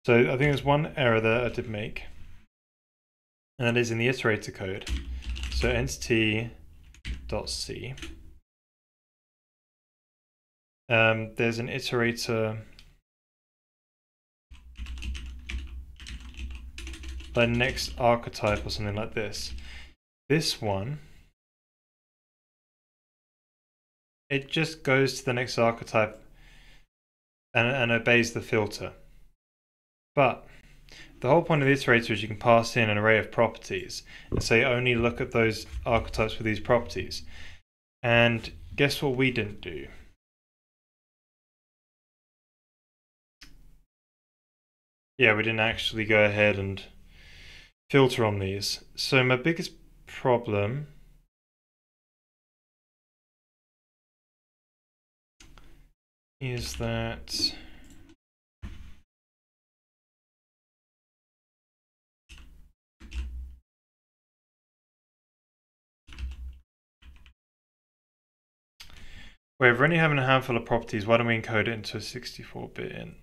So I think there's one error that I did make, and that is in the iterator code. So entity.c. There's an iterator like next archetype or something like this. This one, it just goes to the next archetype and obeys the filter. But the whole point of the iterator is you can pass in an array of properties and say only look at those archetypes with these properties. And guess what we didn't do? Yeah, we didn't actually go ahead and filter on these. So my biggest problem is that we're only having a handful of properties. Why don't we encode it into a 64-bit int?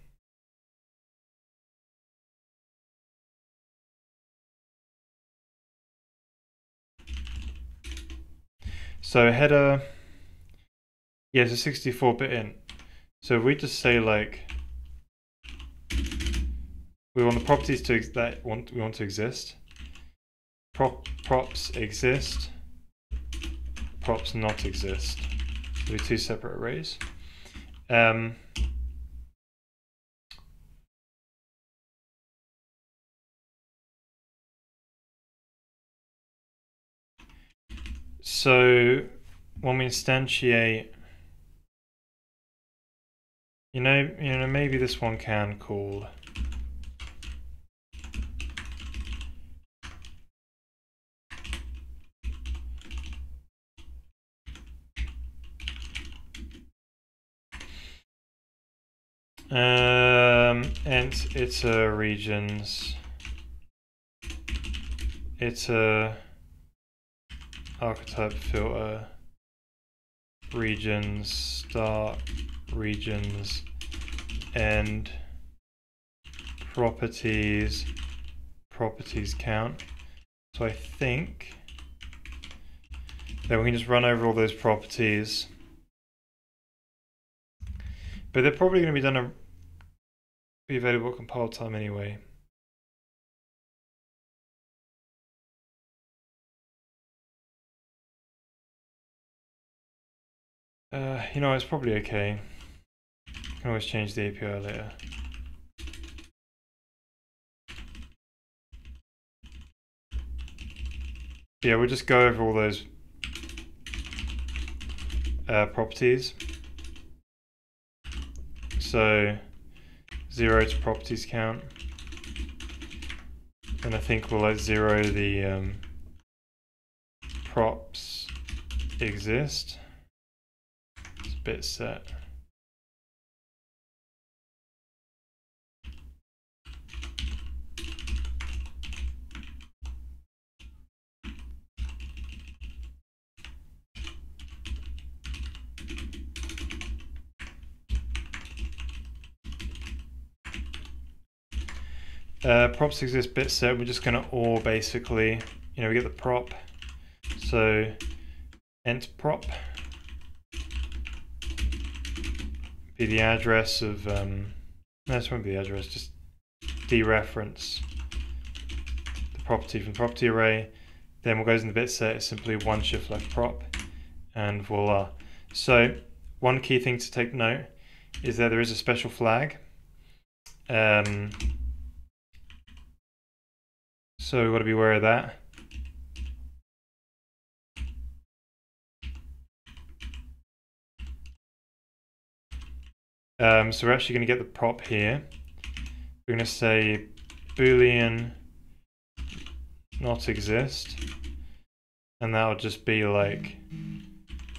So header, yeah, it's a 64-bit int. So if we just say we want the properties we want to exist. Props exist. Props not exist. It'll be two separate arrays. So when we instantiate, you know, maybe this one can call int iter regions iter archetype filter regions start regions end properties count. So I think that we can just run over all those properties, but they're probably going to be available at compile time anyway. You know, it's probably okay. You can always change the API later. Yeah, we'll just go over all those properties. So 0 to properties count, and I think we'll let 0 the props exist. It's bit set. Props exist bit set. We're just going to OR basically. You know, we get the prop. So ent prop be the address of No, this won't be the address, just dereference the property from the property array. Then what goes in the bit set is simply one shift left prop, and voila. So one key thing to take note is that there is a special flag. So we've got to be aware of that. So we're actually going to get the prop here. We're going to say Boolean not exist, and that'll just be like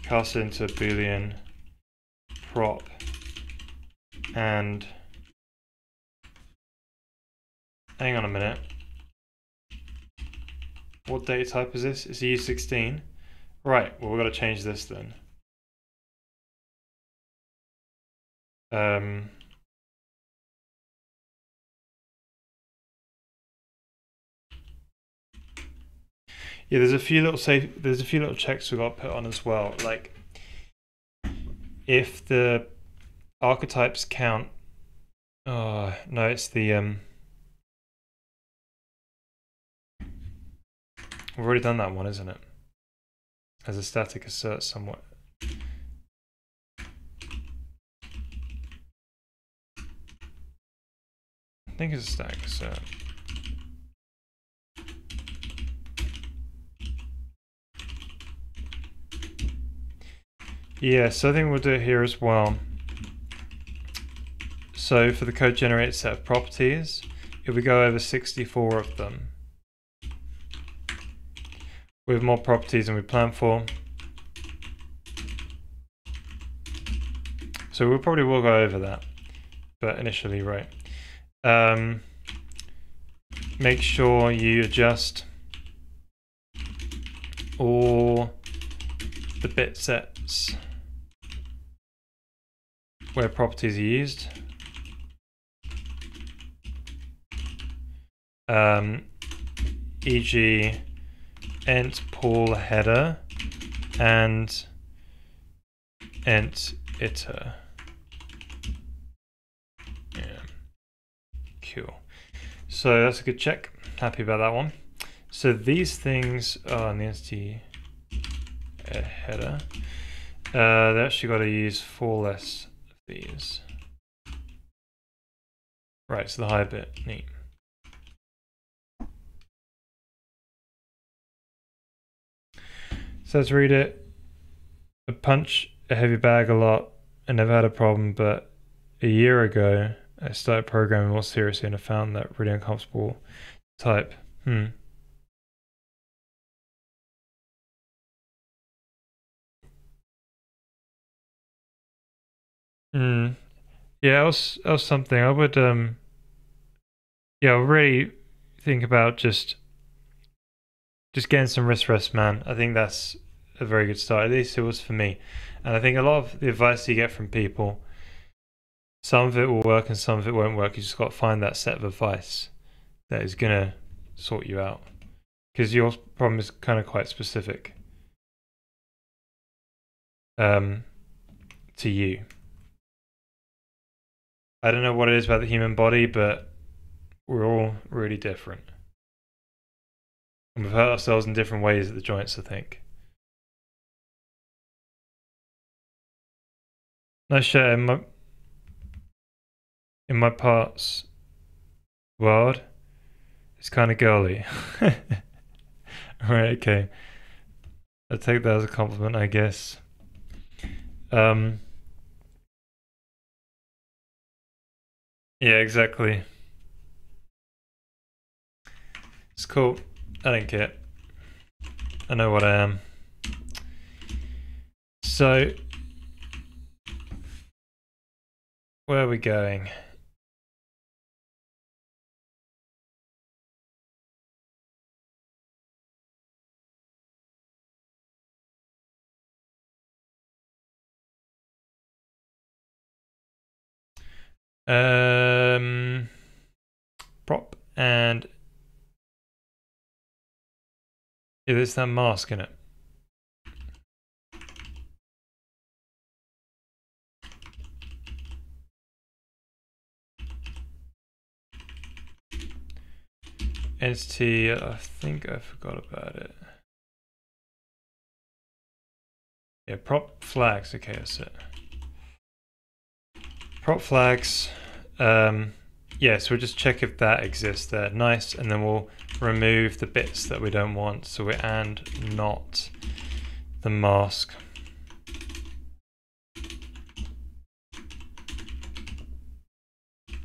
cast it into a Boolean prop, and hang on a minute. What data type is this? It's U16. Right, well we've got to change this then. Yeah, there's a few little checks we've got to put on as well. Like if the archetypes count. Oh no, it's the we've already done that one, isn't it? As a static assert somewhat. I think it's a static assert. Yeah, so I think we'll do it here as well. So for the code generate set of properties, if we go over 64 of them, we have more properties than we planned for. So we probably will go over that, but initially, right. Make sure you adjust all the bit sets where properties are used. E.g. int pool header and int iter. Yeah, cool. So that's a good check. Happy about that one. So these things are in the entity header. They actually got to use 4 less of these. Right, so the high bit, neat. So let's read it. I punch a heavy bag a lot and never had a problem, but a year ago I started programming more seriously and I found that really uncomfortable type. Yeah, that was something I would yeah, I'll really think about just getting some wrist rest, man. I think that's a very good start. At least it was for me. And I think a lot of the advice you get from people, some of it will work and some of it won't work. You just got to find that set of advice that is gonna sort you out, because your problem is kind of quite specific to you. I don't know what it is about the human body, but we're all really different. And we've hurt ourselves in different ways at the joints, I think. No shit, in my parts world, it's kind of girly. Alright, okay. I'll take that as a compliment, I guess. Yeah, exactly. It's cool. I don't care. I know what I am. So, where are we going? Prop and yeah, there's that mask in it. entity, I think I forgot about it. Yeah, prop flags, okay, that's it. Prop flags, yeah, so we'll just check if that exists there. Nice, and then we'll remove the bits that we don't want. So we're and not the mask.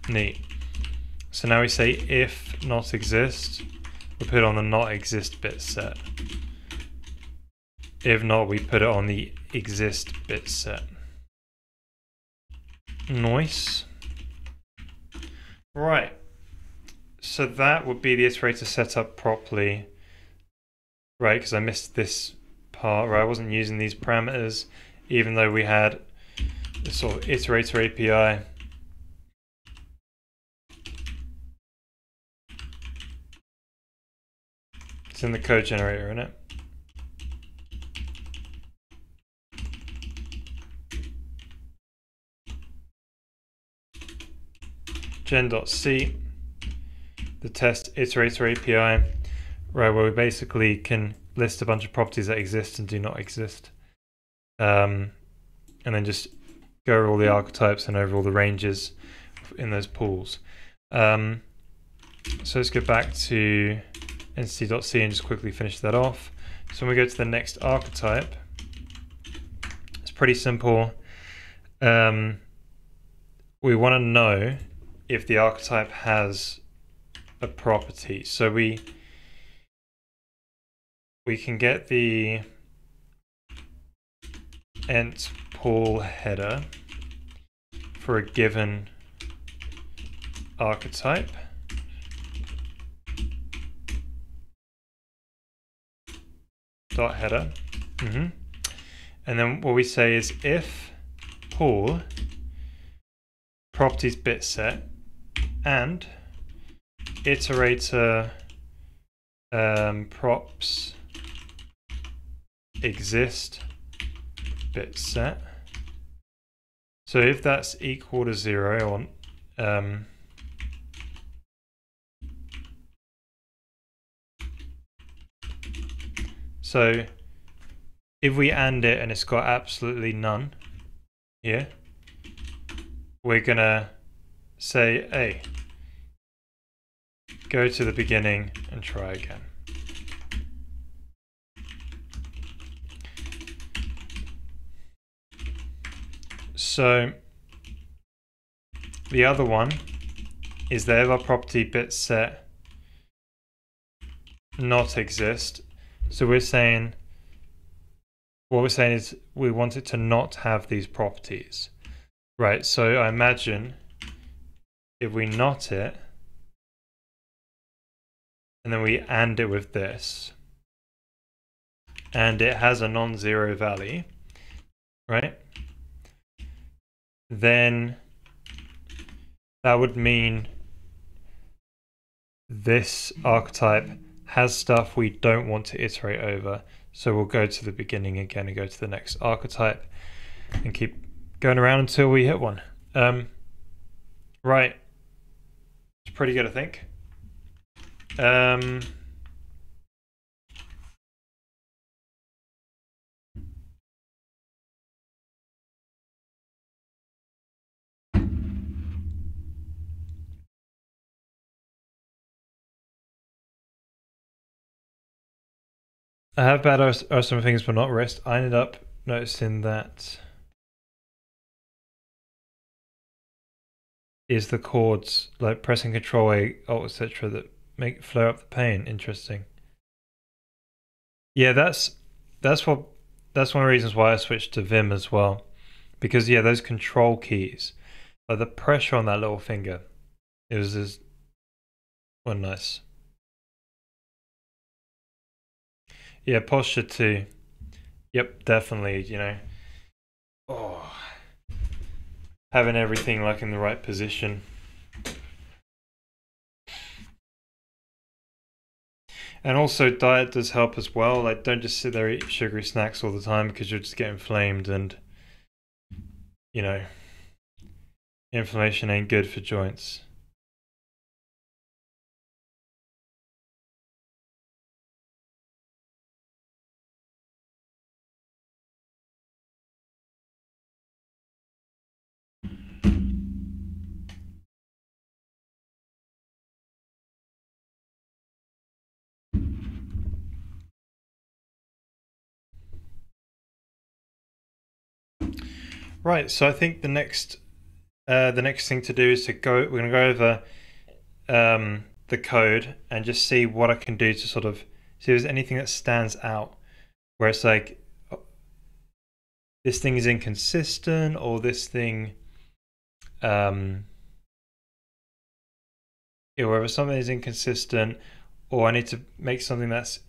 Neat. So now we say if not exist, we put it on the not exist bit set. If not, we put it on the exist bit set. Nice. Right. So that would be the iterator set up properly. Right, because I missed this part where I wasn't using these parameters, even though we had this sort of iterator API. It's in the code generator, isn't it? gen.c, the test iterator API, right, where we basically can list a bunch of properties that exist and do not exist. And then just go over all the archetypes and over all the ranges in those pools. So let's go back to entity.c and just quickly finish that off. So when we go to the next archetype, it's pretty simple. We want to know if the archetype has a property. So we can get the ent pool header for a given archetype. Dot header. And then what we say is if pool properties bit set and iterator props exist bit set. So if that's equal to 0 or so if we AND it and it's got absolutely none here, we're gonna say, hey, go to the beginning and try again. So the other one is that if our property bit set not exist, so we're saying, what we're saying is we want it to not have these properties. Right, so I imagine if we not it, and then we AND it with this, and it has a non-zero value, right? Then that would mean this archetype has stuff we don't want to iterate over. So we'll go to the beginning again and go to the next archetype and keep going around until we hit one. Right. It's pretty good, I think. How bad are some things but not rest? I ended up noticing that is the chords, like pressing Control A, Alt, etc., that make flare up the pain. Interesting. Yeah, that's one of the reasons why I switched to Vim as well, because yeah, those control keys, like the pressure on that little finger, it was just well nice. Yeah, posture too. Yep, definitely. You know, oh, having everything like in the right position. And also diet does help as well. Like don't just sit there and eat sugary snacks all the time because you'll just get inflamed, and you know, inflammation ain't good for joints. Right, so I think the next thing to do is we're going to go over the code and just see what I can do to sort of see if there's anything that stands out where it's like, oh, this thing is inconsistent, or this thing, whether something is inconsistent, or I need to make something that's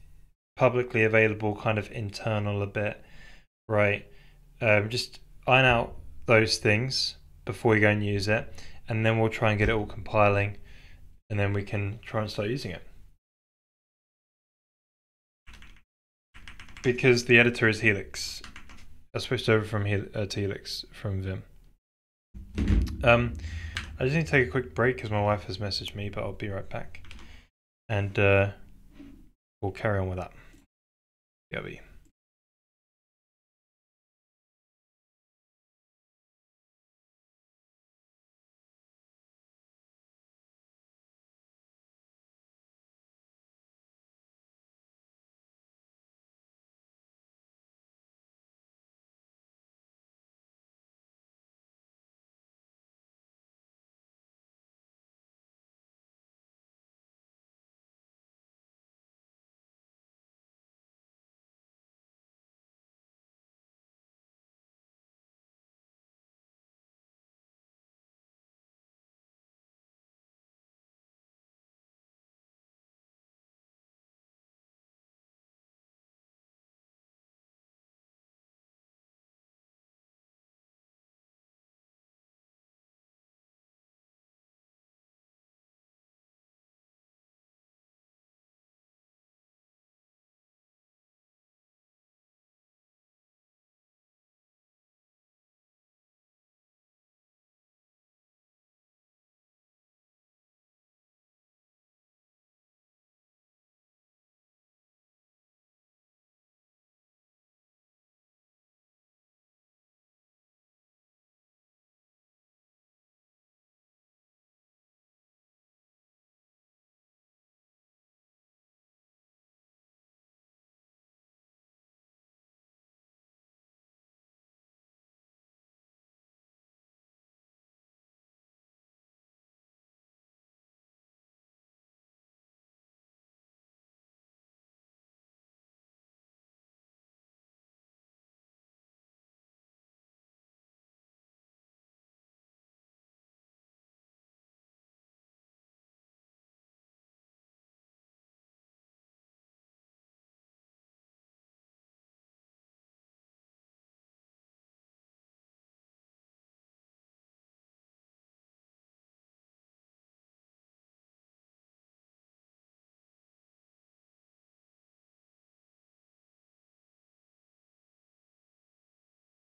publicly available kind of internal a bit, right? Just iron out those things before we go and use it, and then we'll try and get it all compiling, and then we can try and start using it. Because the editor is Helix. I switched over from to Helix from Vim. I just need to take a quick break because my wife has messaged me, but I'll be right back. And we'll carry on with that. BRB.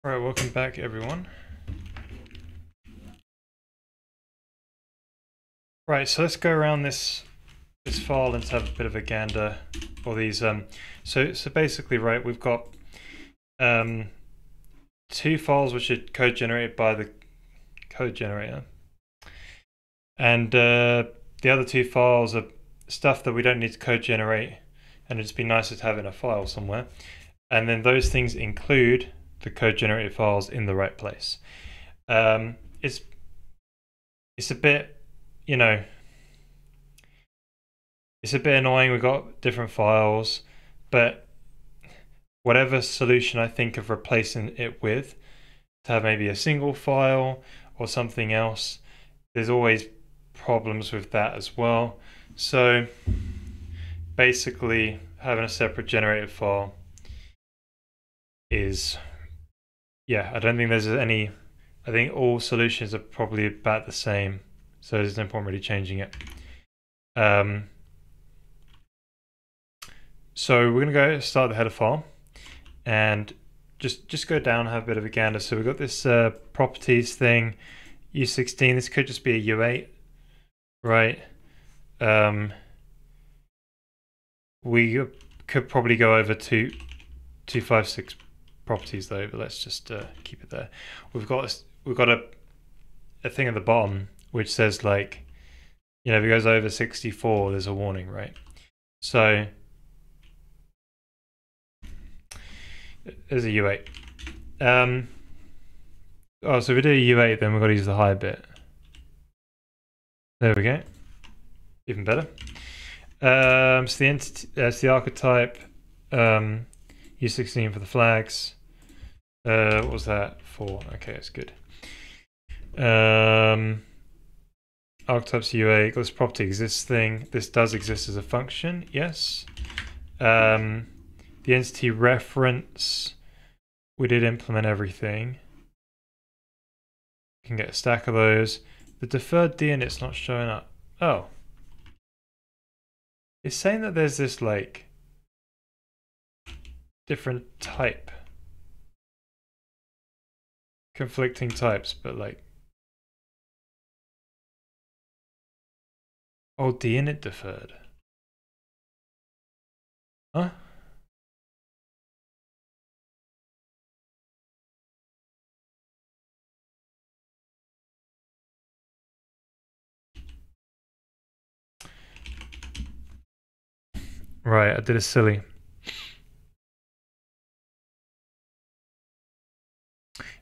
All right, welcome back, everyone. Right, so let's go around this file and have a bit of a gander. Or these so basically, right, we've got two files which are code generated by the code generator, and the other two files are stuff that we don't need to code generate, and it'd just be nicer to have in a file somewhere. And then those things include the code generated files in the right place. It's a bit, you know, it's a bit annoying. We've got different files, but whatever solution I think of replacing it with, to have maybe a single file or something else, there's always problems with that as well. So basically having a separate generated file is, yeah, I don't think there's any, I think all solutions are probably about the same, so there's no point really changing it. So we're gonna go start the header file and just go down and have a bit of a gander. So we've got this properties thing, U16, this could just be a U8, right? We could probably go over to 256 properties though, but let's just keep it there. We've got a thing at the bottom which says, like, you know, if it goes over 64, there's a warning, right? So there's a U8. Oh, so if we do U8, then we've got to use the high bit. There we go. Even better. So the entity, the archetype, U16 for the flags. What was that? 4. Okay, that's good. Archetypes UA, this property exists thing. This does exist as a function, yes. The entity reference, we did implement everything. We can get a stack of those. The deferred D and it's not showing up. Oh. It's saying that there's this like different type. Conflicting types, but like oh, D init deferred. Huh? Right, I did a silly.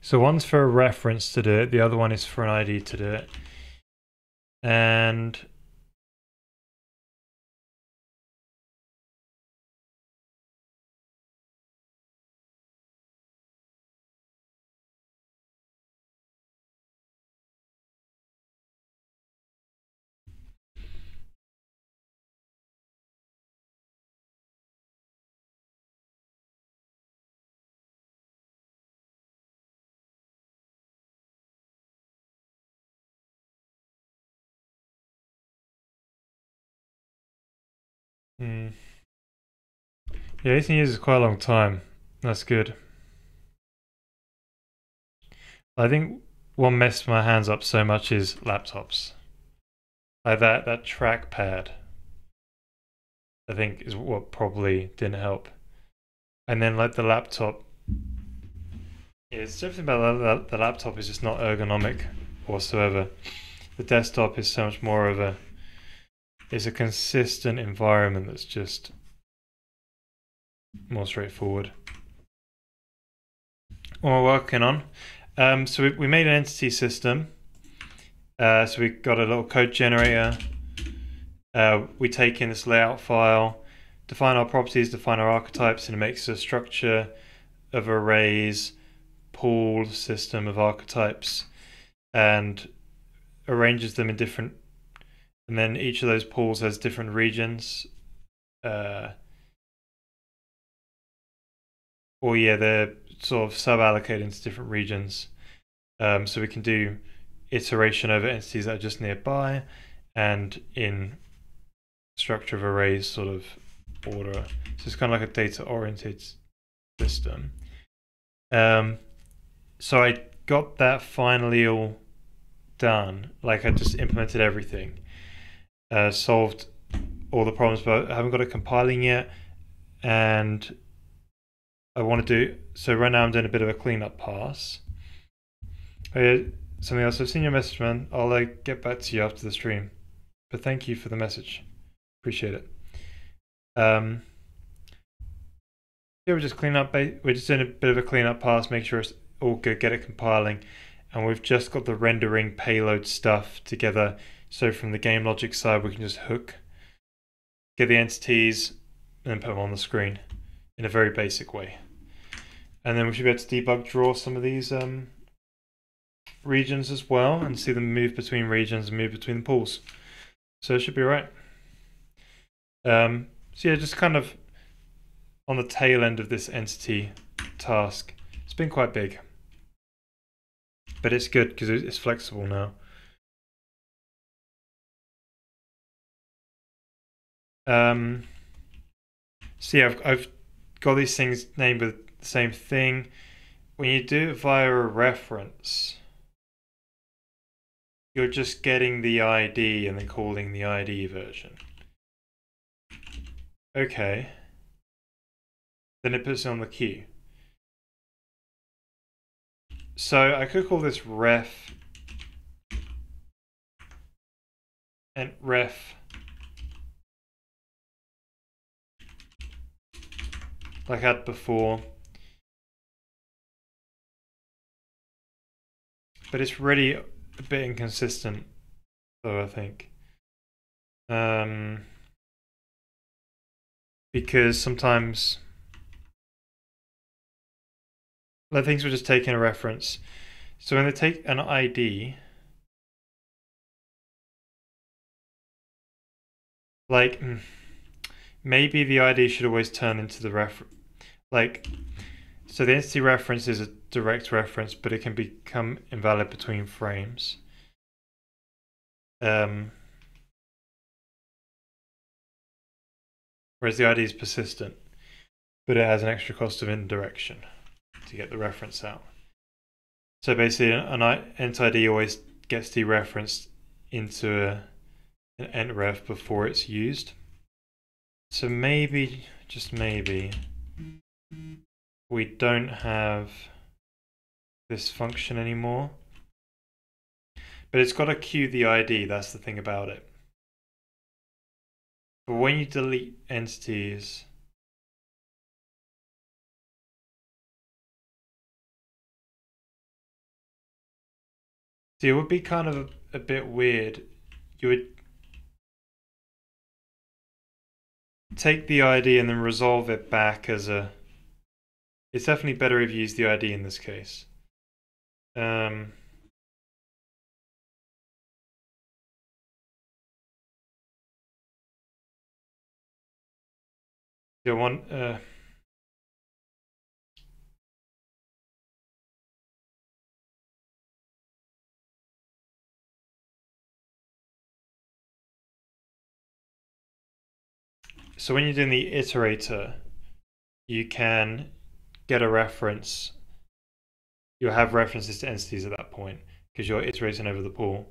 So one's for a reference to do it, the other one is for an ID to do it. And yeah, 18 years is quite a long time. That's good. I think what messed my hands up so much is laptops. Like that trackpad, I think is what probably didn't help. And then like the laptop, yeah, it's everything about the laptop is just not ergonomic whatsoever. The desktop is so much more of it's a consistent environment that's just more straightforward. What we're working on. So we made an entity system. So we got a little code generator. We take in this layout file, define our properties, define our archetypes, and it makes a structure of arrays, pooled system of archetypes, and arranges them in different. And then each of those pools has different regions. Or yeah, they're sort of sub-allocated into different regions. So we can do iteration over entities that are just nearby, and in structure of arrays sort of order. So it's kind of like a data-oriented system. So I got that finally all done. Like I just implemented everything, solved all the problems, but I haven't got it compiling yet. And I want to do, so right now I'm doing a bit of a cleanup pass. Something else, I've seen your message, man. I'll get back to you after the stream. But thank you for the message. Appreciate it. Yeah, we're just cleaning up. We're just doing a bit of a cleanup pass, make sure it's all good, get it compiling, and we've just got the rendering payload stuff together. So from the game logic side, we can just hook, get the entities, and then put them on the screen in a very basic way. And then we should be able to debug draw some of these regions as well, and see them move between regions and move between the pools. So it should be right. So yeah, just kind of on the tail end of this entity task. It's been quite big, but it's good because it's flexible now. So yeah, I've got these things named with the same thing. When you do it via a reference, you're just getting the ID and then calling the ID version. Okay. Then it puts it on the queue. So I could call this ref and ref like I had before. but it's really a bit inconsistent, though, I think. Because sometimes like things were just taking a reference. So when they take an ID, like maybe the ID should always turn into the reference. Like, so the entity reference is a direct reference, but it can become invalid between frames. Whereas the ID is persistent, but it has an extra cost of indirection to get the reference out. So basically, an ent ID always gets dereferenced into an ent ref before it's used. So maybe, just maybe, we don't have this function anymore. But it's got to queue the ID, that's the thing about it. But when you delete entities, see, it would be kind of a bit weird. You would take the ID and then resolve it back as a... It's definitely better if you use the ID in this case. You want... So when you're doing the iterator, you can get a reference. You'll have references to entities at that point because you're iterating over the pool.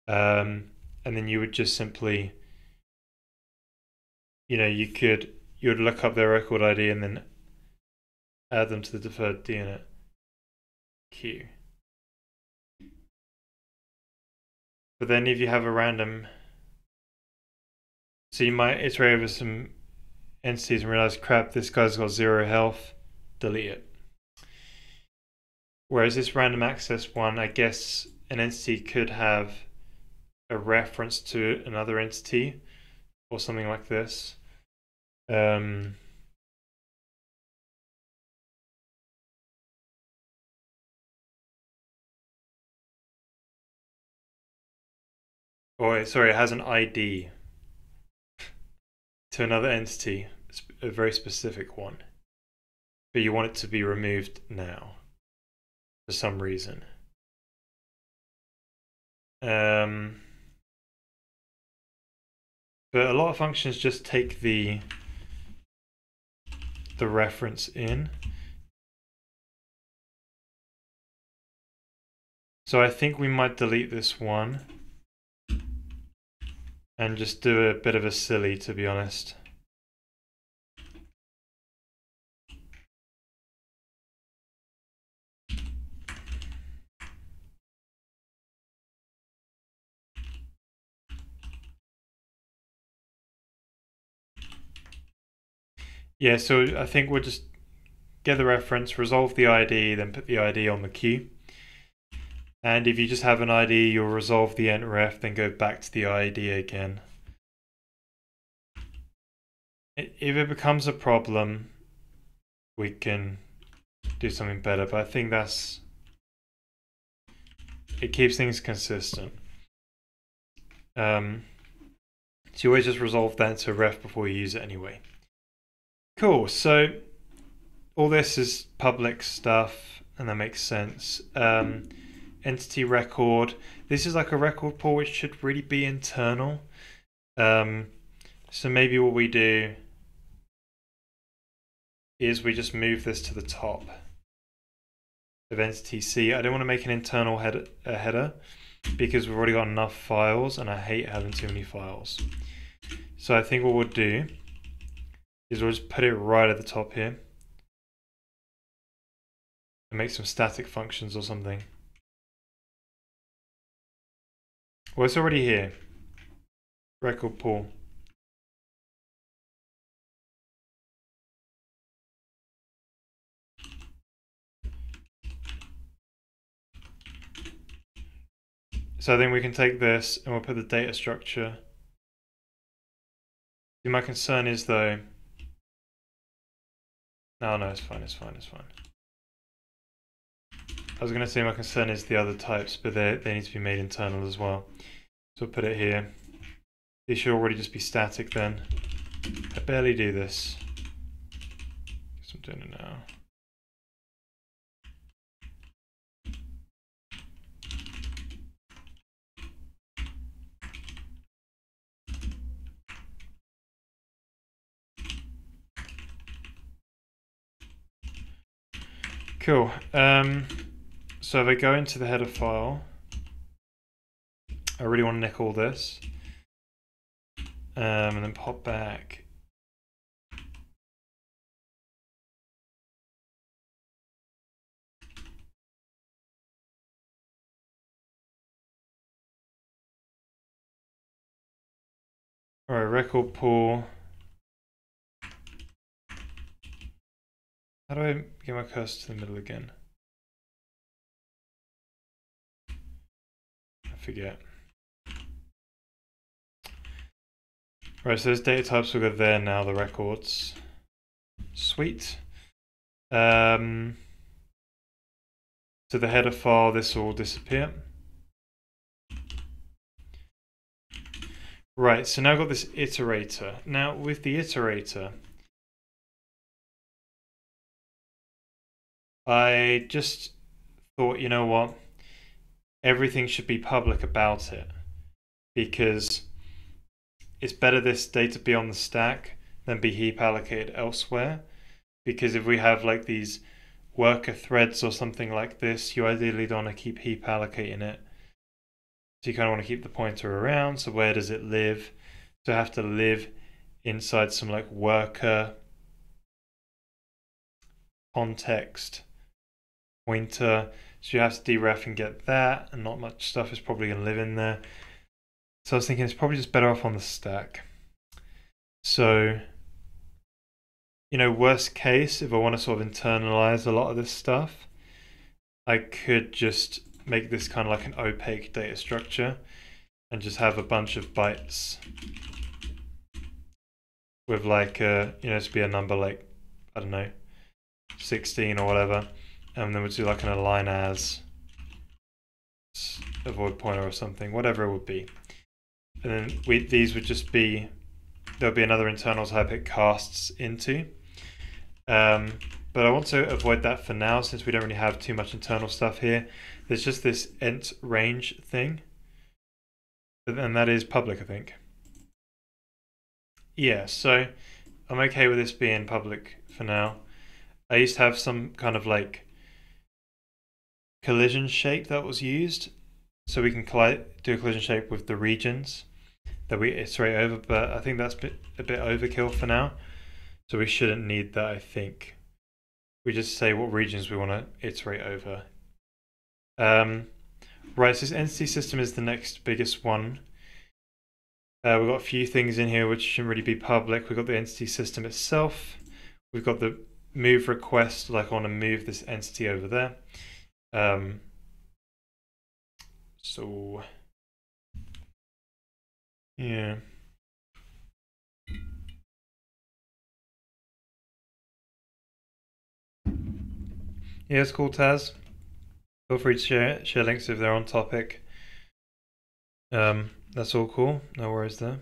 And then you would just simply, you would look up their record ID and then add them to the deferred DNet queue. But then if you have a random, so you might iterate over some entities and realize, crap, this guy's got 0 health, delete it. Whereas this random access one, I guess an entity could have a reference to another entity or something like this. Or sorry, it has an ID to another entity, a very specific one, but you want it to be removed now for some reason. But a lot of functions just take the reference in. So I think we might delete this one and just do a bit of a silly, to be honest. Yeah, so I think we'll just get the reference, resolve the ID, then put the ID on the queue. And if you just have an ID, you'll resolve the ent ref, then go back to the ID again. If it becomes a problem, we can do something better, but I think it keeps things consistent. So you always just resolve that to ref before you use it anyway. Cool, so all this is public stuff, and that makes sense. Entity record. This is like a record pool which should really be internal. So maybe what we do is we just move this to the top of entity C. I don't want to make an internal header because we've already got enough files and I hate having too many files. So I think what we'll do is we'll just put it right at the top here and make some static functions or something. Well, it's already here. Record pool. So I think we can take this and we'll put the data structure. See, my concern is though. No, it's fine, it's fine, it's fine. I was going to say my concern is the other types, but they need to be made internal as well. So I'll put it here. These should already just be static then. I barely do this. Guess I'm doing it now. Cool. So if I go into the header file, I really want to nick all this. And then pop back. Alright, record pool. How do I get my cursor to the middle again? I forget. Right, so those data types will go there now, the records. Sweet. So the header file, this will disappear. Right, so now I've got this iterator. Now with the iterator, I just thought, you know what? Everything should be public about it because it's better this data be on the stack than be heap allocated elsewhere. Because if we have like these worker threads or something like this, you ideally don't want to keep heap allocating it. So you kind of want to keep the pointer around. So where does it live? So I have to live inside some like worker context pointer. So you have to deref and get that, and not much stuff is probably going to live in there. So I was thinking it's probably just better off on the stack. So, you know, worst case, if I want to sort of internalize a lot of this stuff, I could just make this kind of like an opaque data structure and just have a bunch of bytes with like a, you know, to be a number like, I don't know, 16 or whatever, and then we'll do like an align as a void pointer or something, whatever it would be. And then these would just be, there'll be another internal type it casts into. But I want to avoid that for now since we don't really have too much internal stuff here. There's just this int range thing, and that is public, I think. Yeah, so I'm okay with this being public for now. I used to have some kind of like collision shape that was used, so we can do a collision shape with the regions that we iterate over, but I think that's a bit overkill for now, so we shouldn't need that, I think. We just say what regions we want to iterate over. Right, so this entity system is the next biggest one. We've got a few things in here which shouldn't really be public. We've got the entity system itself. We've got the move request, like I want to move this entity over there. So, yeah. Yeah, it's cool, Taz. Feel free to share links if they're on topic. That's all cool. No worries there.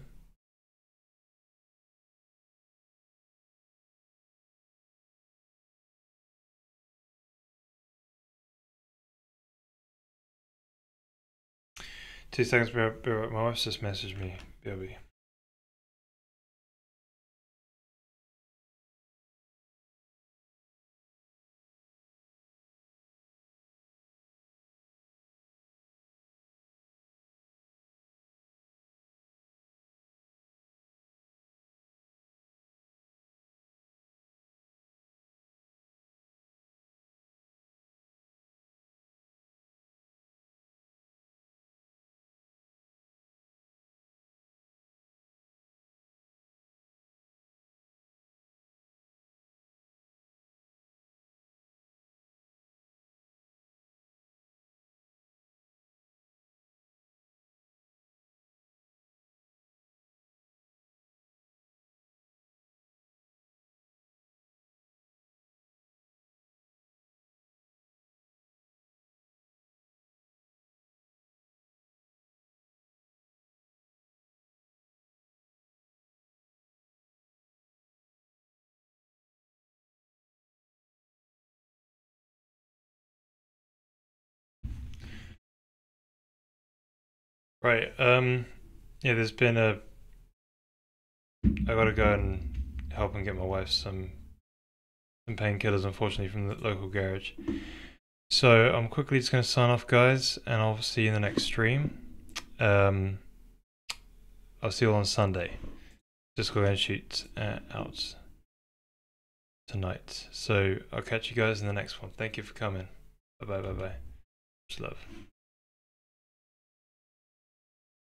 Two seconds, my wife's just messaged me. BRB. Right. Yeah, there's been a. I gotta go and help and get my wife some painkillers, unfortunately, from the local garage. So I'm quickly just gonna sign off, guys, and I'll see you in the next stream. Um, I'll see you all on Sunday. Just go and shoot out tonight. So I'll catch you guys in the next one. Thank you for coming. Bye bye. Bye bye. Much love.